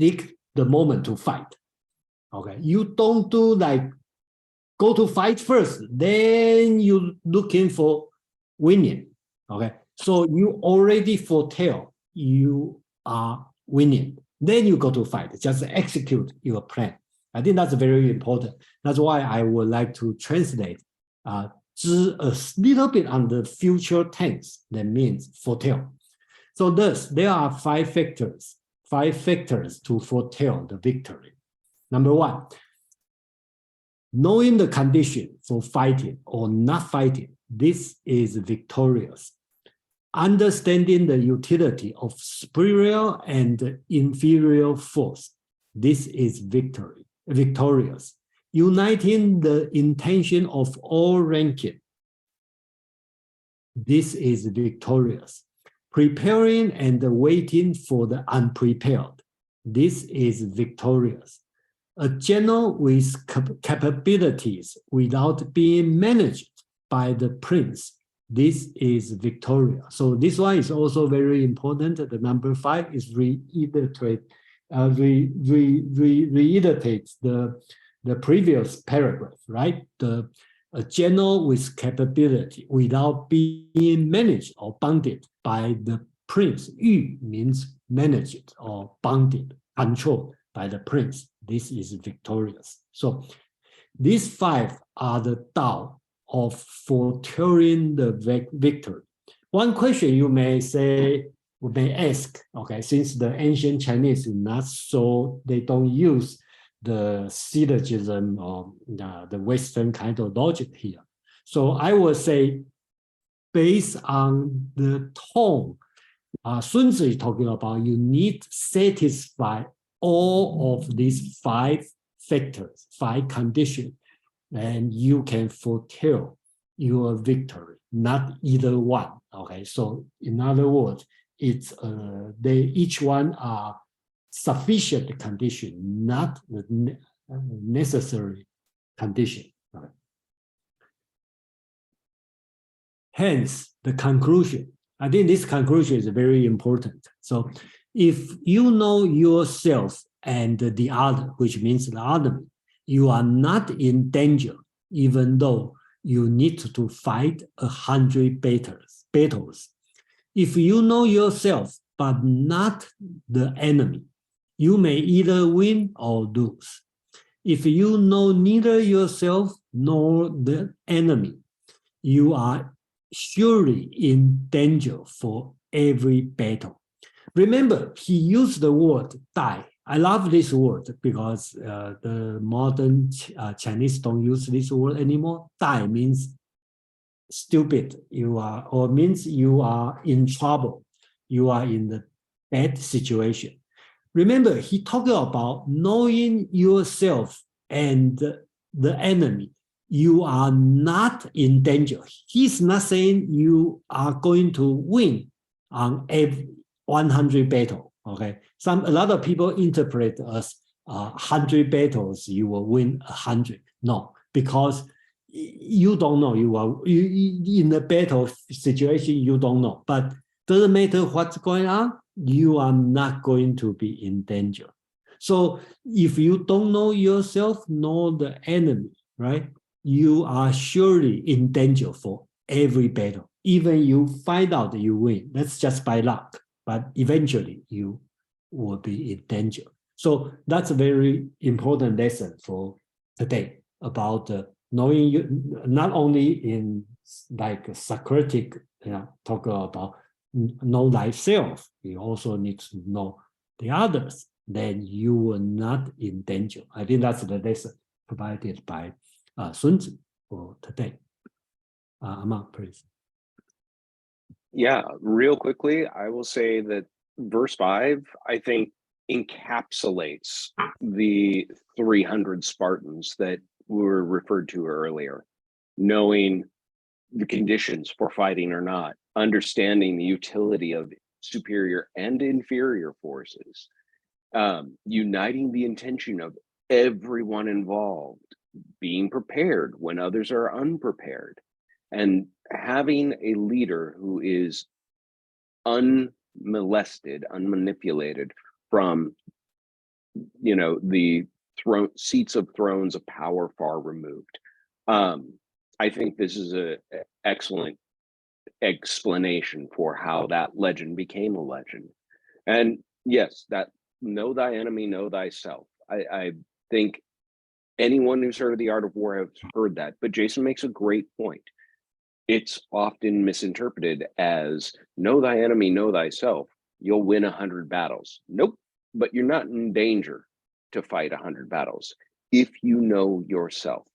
seek the moment to fight. Okay, you don't do like go to fight first, then you looking for winning. Okay, so you already foretell you are winning. Then you go to fight, just execute your plan. I think that's very important. That's why I would like to translate a little bit on the future tense, that means foretell. So thus, there are five factors to foretell the victory. Number one, knowing the condition for fighting or not fighting, this is victorious. Understanding the utility of superior and inferior force, this is victorious. Uniting the intention of all ranking, this is victorious. Preparing and waiting for the unprepared, this is victorious. A general with capabilities without being managed by the prince, this is victorious. So this one is also very important. The number 5 is reiterates the previous paragraph, right? A general with capability without being managed or bounded by the prince. Yu means managed or bounded, controlled by the prince. This is victorious. So these 5 are the Tao of foretelling the victory. One question you may ask, okay, since the ancient Chinese is not so, they don't use the syllogism or the Western kind of logic here. So I would say, based on the tone, Sun Tzu is talking about, you need to satisfy all of these 5 factors, 5 conditions, and you can foretell your victory, not either one. Okay, so in other words, it's each one are sufficient condition, not the necessary condition. Right? Hence, the conclusion. I think this conclusion is very important. So if you know yourself and the other, which means the enemy, you are not in danger, even though you need to fight 100 battles. If you know yourself, but not the enemy, you may either win or lose. If you know neither yourself nor the enemy, you are surely in danger for every battle. Remember, he used the word die. I love this word because the modern Chinese don't use this word anymore. Die means stupid. Or means you are in trouble. You are in the bad situation. Remember, he talked about knowing yourself and the enemy. You are not in danger. He's not saying you are going to win on every 100 battle. Okay, a lot of people interpret as 100 battles you will win 100. No, because you don't know. You are in a battle situation. You don't know, but doesn't matter what's going on. You are not going to be in danger. So if you don't know yourself nor the enemy, right, you are surely in danger for every battle. Even you find out you win, that's just by luck, but eventually you will be in danger. So that's a very important lesson for today about knowing you, not only in like Socratic, talk about know thyself, you also need to know the others, then you will not in danger. I think that's the lesson provided by Sun Tzu for today. Amang, please. Yeah, real quickly, I will say that verse 5, I think, encapsulates the 300 Spartans that were referred to earlier. Knowing the conditions for fighting or not, understanding the utility of superior and inferior forces, uniting the intention of everyone involved, being prepared when others are unprepared, and having a leader who is unmolested, unmanipulated from the seats of thrones of power far removed. I think this is an excellent explanation for how that legend became a legend. And yes, that know thy enemy, know thyself. I think anyone who's heard of the art of war has heard that, but Jason makes a great point. It's often misinterpreted as know thy enemy, know thyself. You'll win 100 battles. Nope, but you're not in danger to fight 100 battles if you know yourself.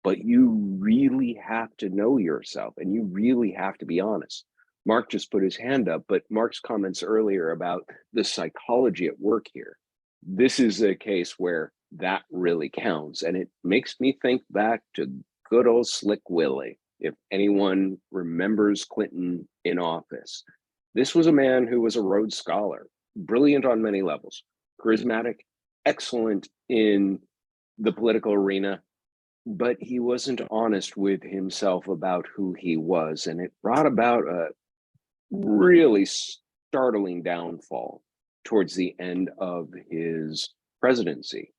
But you really have to know yourself, and you really have to be honest. Mark just put his hand up, but Mark's comments earlier about the psychology at work here. This is a case where that really counts. And it makes me think back to good old Slick Willie. If anyone remembers Clinton in office, this was a man who was a Rhodes Scholar, brilliant on many levels, charismatic, excellent in the political arena, but he wasn't honest with himself about who he was. And it brought about a really startling downfall towards the end of his presidency.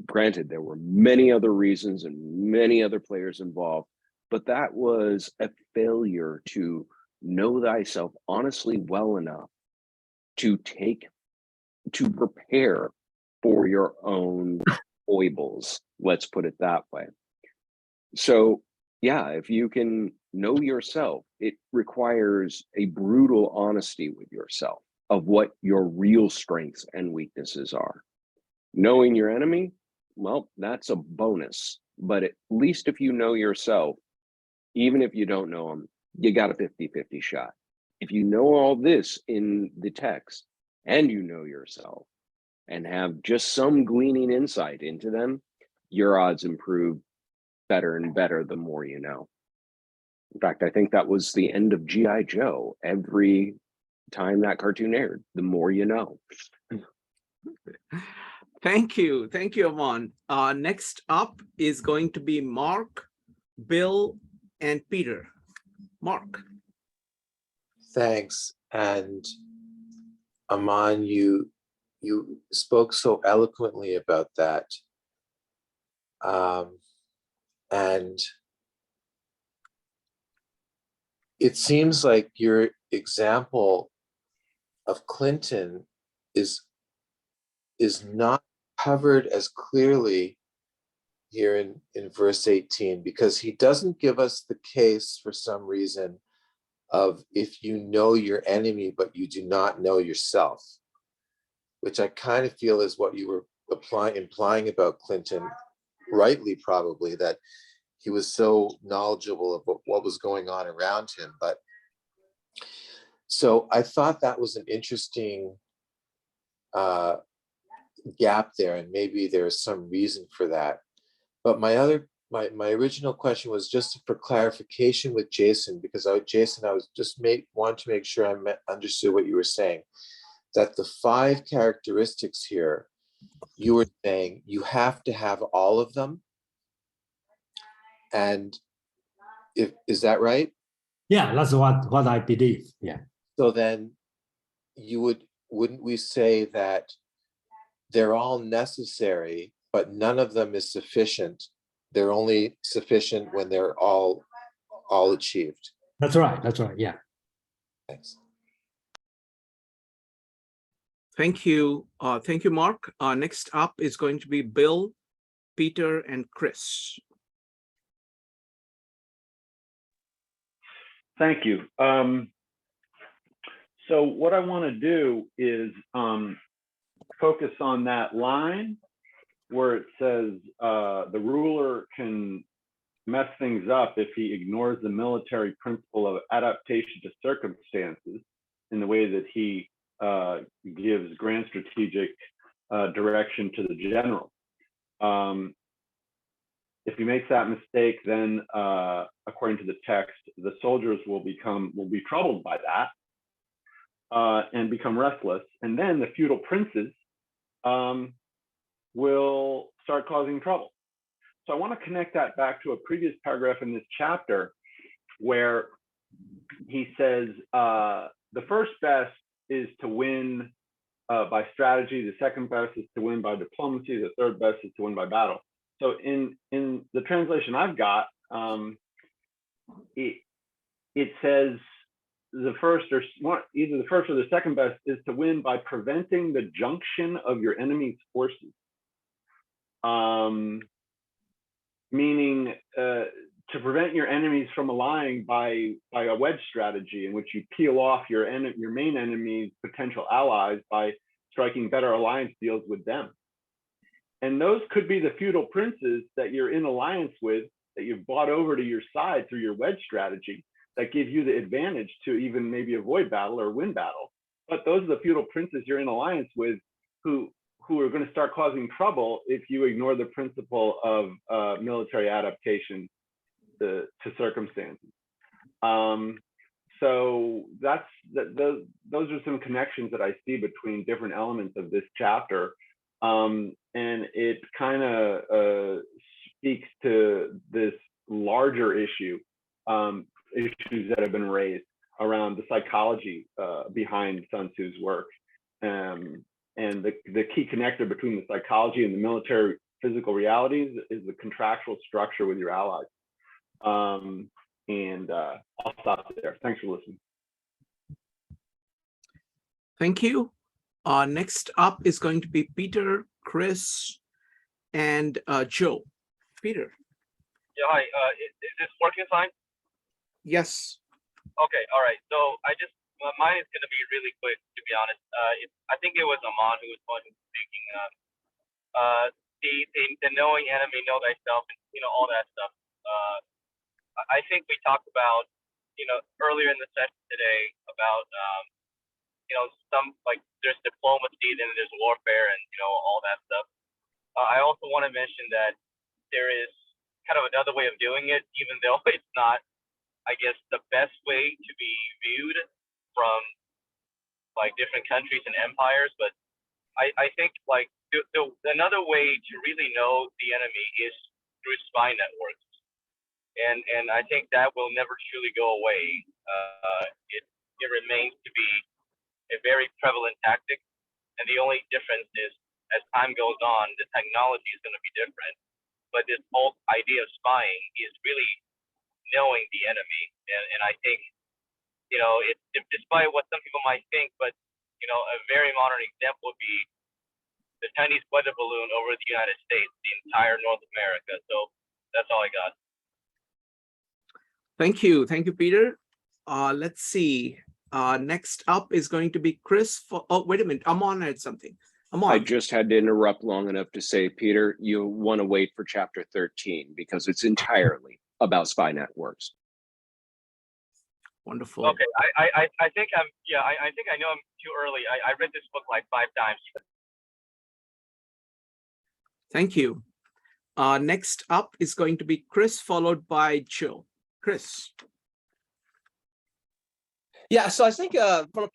Granted, there were many other reasons and many other players involved, but that was a failure to know thyself honestly well enough to prepare for your own foibles, let's put it that way. So yeah, if you can know yourself, it requires a brutal honesty with yourself of what your real strengths and weaknesses are. Knowing your enemy, well, that's a bonus. But at least if you know yourself, even if you don't know them, you got a 50-50 shot. If you know all this in the text and you know yourself and have just some gleaning insight into them, your odds improve better and better the more you know. In fact, I think that was the end of G.I. Joe. Every time that cartoon aired, the more you know. Thank you. Thank you, Amon. Next up is going to be Mark, Bill, and Peter. Mark. Thanks. And Amon, you spoke so eloquently about that. And it seems like your example of Clinton is not covered as clearly here in verse 18, because he doesn't give us the case for some reason of if you know your enemy, but you do not know yourself, which I kind of feel is what you were implying about Clinton, rightly probably, that he was so knowledgeable of what was going on around him. But so I thought that was an interesting gap there, and maybe there's some reason for that. But my original question was just for clarification with Jason, because I was just wanted to make sure I understood what you were saying, that the 5 characteristics here, you were saying you have to have all of them. And is that right? Yeah, that's what I believe. Yeah. So then wouldn't we say that they're all necessary, but none of them is sufficient? They're only sufficient when they're all achieved. That's right. That's right. Yeah. Thanks. Thank you. Thank you, Mark. Next up is going to be Bill, Peter, and Chris. Thank you. So what I want to do is focus on that line where it says the ruler can mess things up if he ignores the military principle of adaptation to circumstances in the way that he gives grand strategic direction to the general. If he makes that mistake, then according to the text, the soldiers will be troubled by that and become restless. And then the feudal princes will start causing trouble. So I want to connect that back to a previous paragraph in this chapter where he says the first best is to win by strategy. The second best is to win by diplomacy. The third best is to win by battle. So in the translation I've got, it says the first or either the first or the second best is to win by preventing the junction of your enemy's forces. Meaning to prevent your enemies from allying by a wedge strategy in which you peel off your main enemy's potential allies by striking better alliance deals with them. And those could be the feudal princes that you're in alliance with, that you've brought over to your side through your wedge strategy, that give you the advantage to even maybe avoid battle or win battle. But those are the feudal princes you're in alliance with who are going to start causing trouble if you ignore the principle of military adaptation to circumstances. So those are some connections that I see between different elements of this chapter. And it kind of speaks to this larger issue, issues that have been raised around the psychology behind Sun Tzu's work. And the key connector between the psychology and the military physical realities is the contractual structure with your allies. I'll stop there. Thanks for listening. Thank you. Next up is going to be Peter, Chris, and Joe. Peter. Yeah, hi. Is this working fine? Yes. Okay, all right. So mine is going to be really quick, to be honest. I think it was Aman who was speaking. The knowing enemy, know thyself, and all that stuff. I think we talked about earlier in the session today about some there's diplomacy, then there's warfare, and all that stuff. I also want to mention that there is kind of another way of doing it, even though it's not, I guess, the best way to be viewed from different countries and empires. But I think another way to really know the enemy is through spy networks, and I think that will never truly go away. It remains to be a very prevalent tactic, and the only difference is as time goes on, the technology is going to be different. But this whole idea of spying is really knowing the enemy, and I think despite what some people might think, but a very modern example would be the Chinese weather balloon over the United States, the entire North America. So that's all I got. Thank you, Peter. Let's see. Next up is going to be Chris. Oh, wait a minute. Aman had something. Aman. I just had to interrupt long enough to say, Peter, you want to wait for chapter 13 because it's entirely about spy networks. Wonderful. Okay, I think I think I know I'm too early. I read this book like 5 times. Thank you. Next up is going to be Chris, followed by Joe. Chris. Yeah, so I think from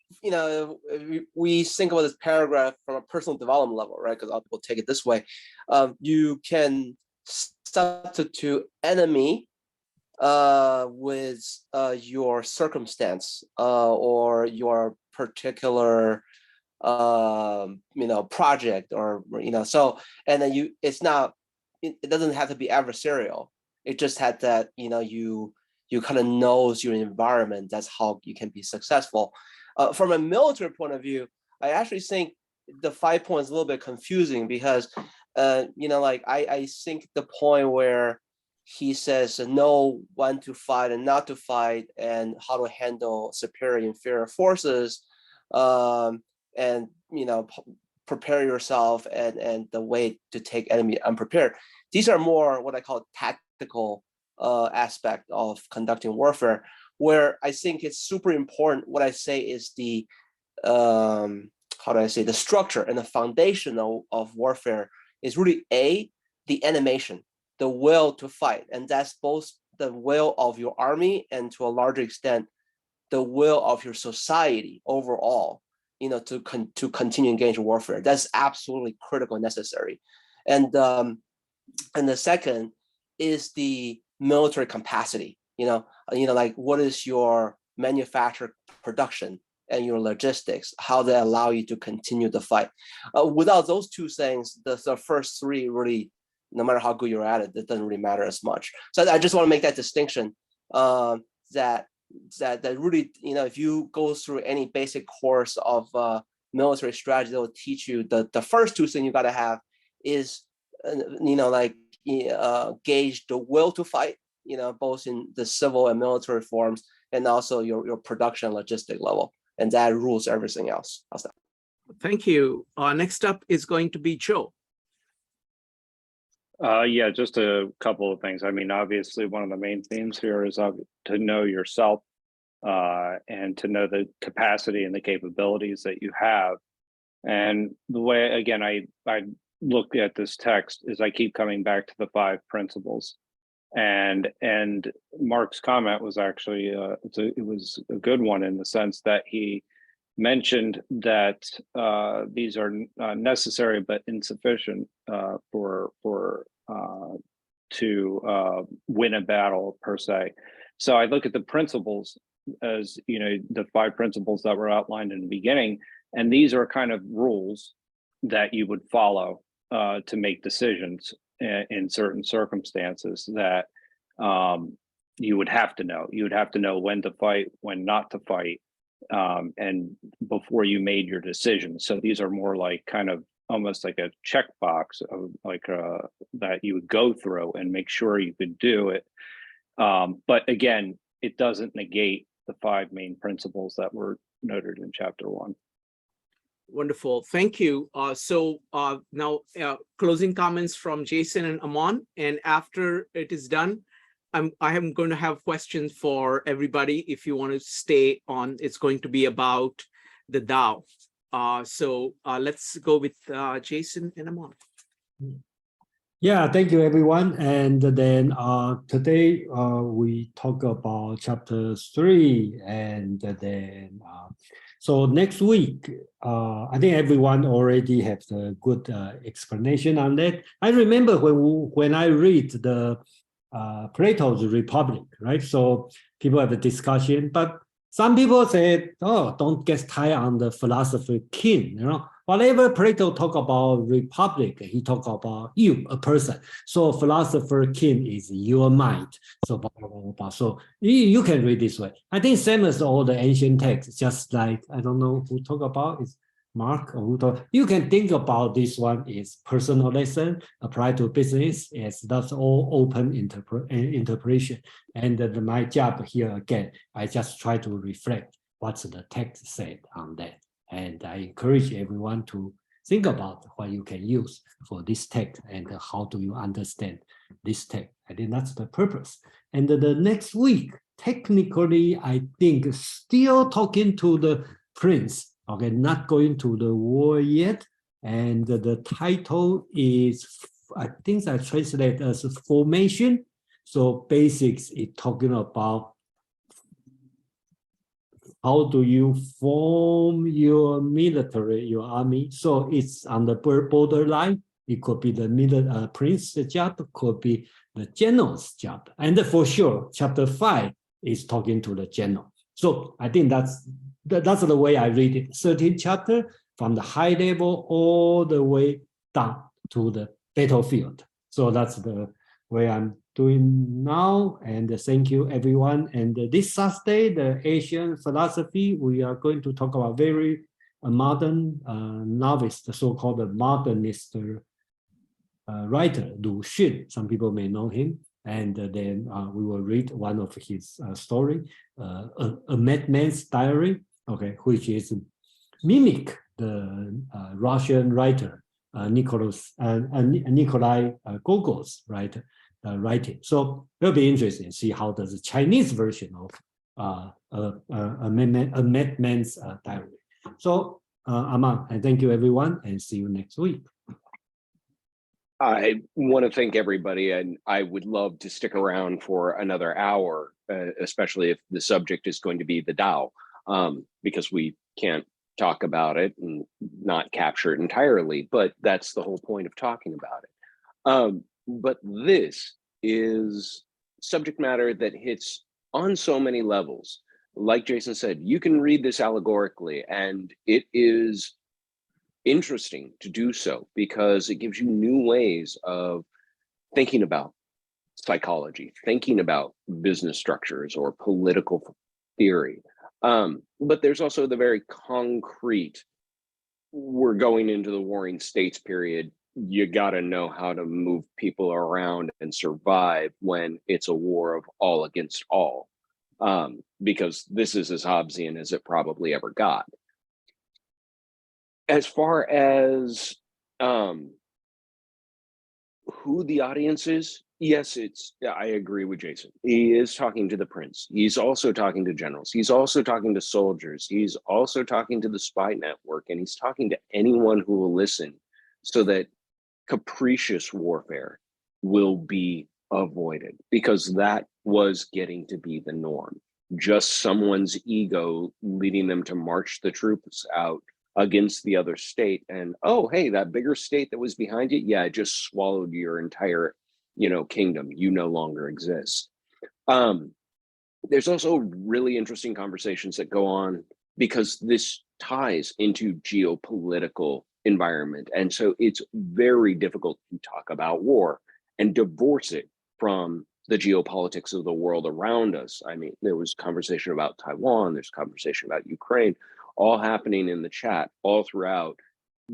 we think about this paragraph from a personal development level, right? Because other people take it this way. You can substitute enemy with your circumstance or your particular project, or so, and then it doesn't have to be adversarial. It just had that you kind of knows your environment. That's how you can be successful. From a military point of view, I actually think the 5 points is a little bit confusing because, I think the point where he says know when to fight and not to fight, and how to handle superior and inferior forces, and prepare yourself, and the way to take enemy unprepared. These are more what I call tactical aspect of conducting warfare, where I think it's super important. What I say is the the structure and the foundation of warfare is really the animation, the will to fight, and that's both the will of your army and to a larger extent the will of your society overall, to continue engaging warfare. That's absolutely critical and necessary. And the second is the military capacity, like what is your manufacture production and your logistics, how they allow you to continue the fight. Without those two things, the first three really, no matter how good you're at it, it doesn't really matter as much. So I just want to make that distinction, that really, if you go through any basic course of military strategy, they'll teach you the first two things you got to have is, gauge the will to fight, both in the civil and military forms, and also your production logistic level. And that rules everything else. How's that? Thank you. Next up is going to be Joe. Yeah, just a couple of things. I mean, obviously, one of the main themes here is to know yourself and to know the capacity and the capabilities that you have. And the way, again, I look at this text is I keep coming back to the 5 principles. And Mark's comment was actually, it was a good one in the sense that he mentioned that these are necessary but insufficient to win a battle per se. So I look at the principles as, the 5 principles that were outlined in the beginning, and these are kind of rules that you would follow to make decisions in certain circumstances that you would have to know. You would have to know when to fight, when not to fight, and before you made your decision. So these are more like kind of almost like a checkbox of like that you would go through and make sure you could do it. But again, it doesn't negate the 5 main principles that were noted in chapter 1. Wonderful. Thank you. So now closing comments from Jason and Aman. And after it is done, I am going to have questions for everybody. If you want to stay on, it's going to be about the Tao. So let's go with Jason and Aman. Yeah, thank you, everyone. And then today we talk about chapter 3, and then so next week, I think everyone already has a good explanation on that. I remember when I read the Plato's Republic, right? So people have a discussion, but some people said, "Oh, don't get tied on the philosopher king." Whatever Plato talk about republic, he talk about you, a person. So philosopher king is your mind. So blah, blah, blah, blah. So you can read this way. I think same as all the ancient texts, just like, I don't know who talk about, is Mark or who talk. You can think about this one is personal lesson, apply to business. Yes, that's all open interpretation. And my job here again, I just try to reflect what the text said on that. And I encourage everyone to think about what you can use for this text and how do you understand this text. I think that's the purpose. And the next week, technically, I think still talking to the prince, okay, not going to the war yet. And the title is, I think I translate as formation. So basics is talking about how do you form your military, your army? So it's on the borderline. It could be the prince's job, could be the general's job. And for sure, chapter 5 is talking to the general. So I think that's the way I read it. 13th chapter from the high level all the way down to the battlefield. So that's the way I'm doing now, and thank you everyone. And this Saturday, the Asian philosophy, we are going to talk about very modern novice, the so-called modernist writer, Lu Xun. Some people may know him. And then we will read one of his story, a Madman's Diary, okay, which is mimic the Russian writer Nikolai Gogol's writing. So it'll be interesting to see how does the Chinese version of a Madman's Diary. So Aman, and thank you everyone, and see you next week. I want to thank everybody, and I would love to stick around for another hour, especially if the subject is going to be the Tao, because we can't talk about it and not capture it entirely, but that's the whole point of talking about it. But this is subject matter that hits on so many levels like Jason said, you can read this allegorically, and it is interesting to do so because it gives you new ways of thinking about psychology, thinking about business structures or political theory. But there's also the very concrete, we're going into the warring states period. You got to know how to move people around and survive when it's a war of all against all, because this is as Hobbesian as it probably ever got. As far as who the audience is, yes, I agree with Jason. He is talking to the prince. He's also talking to generals. He's also talking to soldiers. He's also talking to the spy network, and he's talking to anyone who will listen, so that capricious warfare will be avoided, because that was getting to be the norm. Just someone's ego leading them to march the troops out against the other state, and oh, hey, that bigger state that was behind it, yeah, it just swallowed your entire, kingdom. You no longer exist. There's also really interesting conversations that go on because this ties into geopolitical environment, and so it's very difficult to talk about war and divorce it from the geopolitics of the world around us. I mean, there was conversation about Taiwan, there's conversation about Ukraine, all happening in the chat all throughout,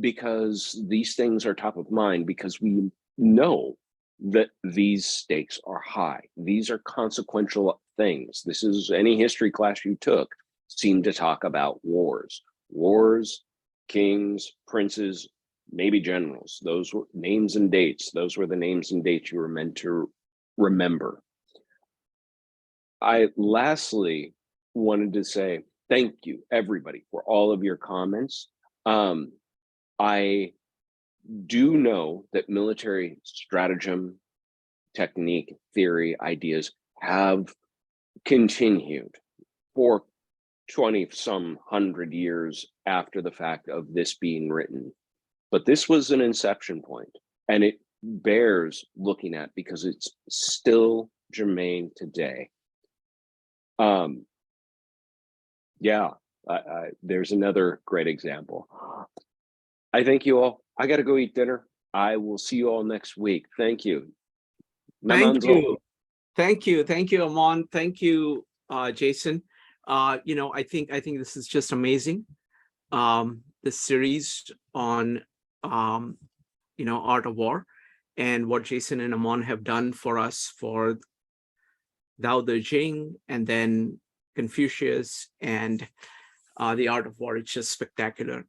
because these things are top of mind, because we know that these stakes are high. These are consequential things. This is, any history class you took seemed to talk about wars, kings, princes, maybe generals. Those were names and dates. Those were the names and dates you were meant to remember. I lastly wanted to say thank you, everybody, for all of your comments. I do know that military stratagem, technique, theory, ideas have continued for 20-some hundred years after the fact of this being written. But this was an inception point, and it bears looking at because it's still germane today. There's another great example. I thank you all. I got to go eat dinner. I will see you all next week. Thank you. Thank you. Thank you. Thank you, Amon. Thank you, Jason. I think this is just amazing. The series on, Art of War, and what Jason and Amon have done for us for Tao Te Ching, and then Confucius, and the Art of War. It's just spectacular.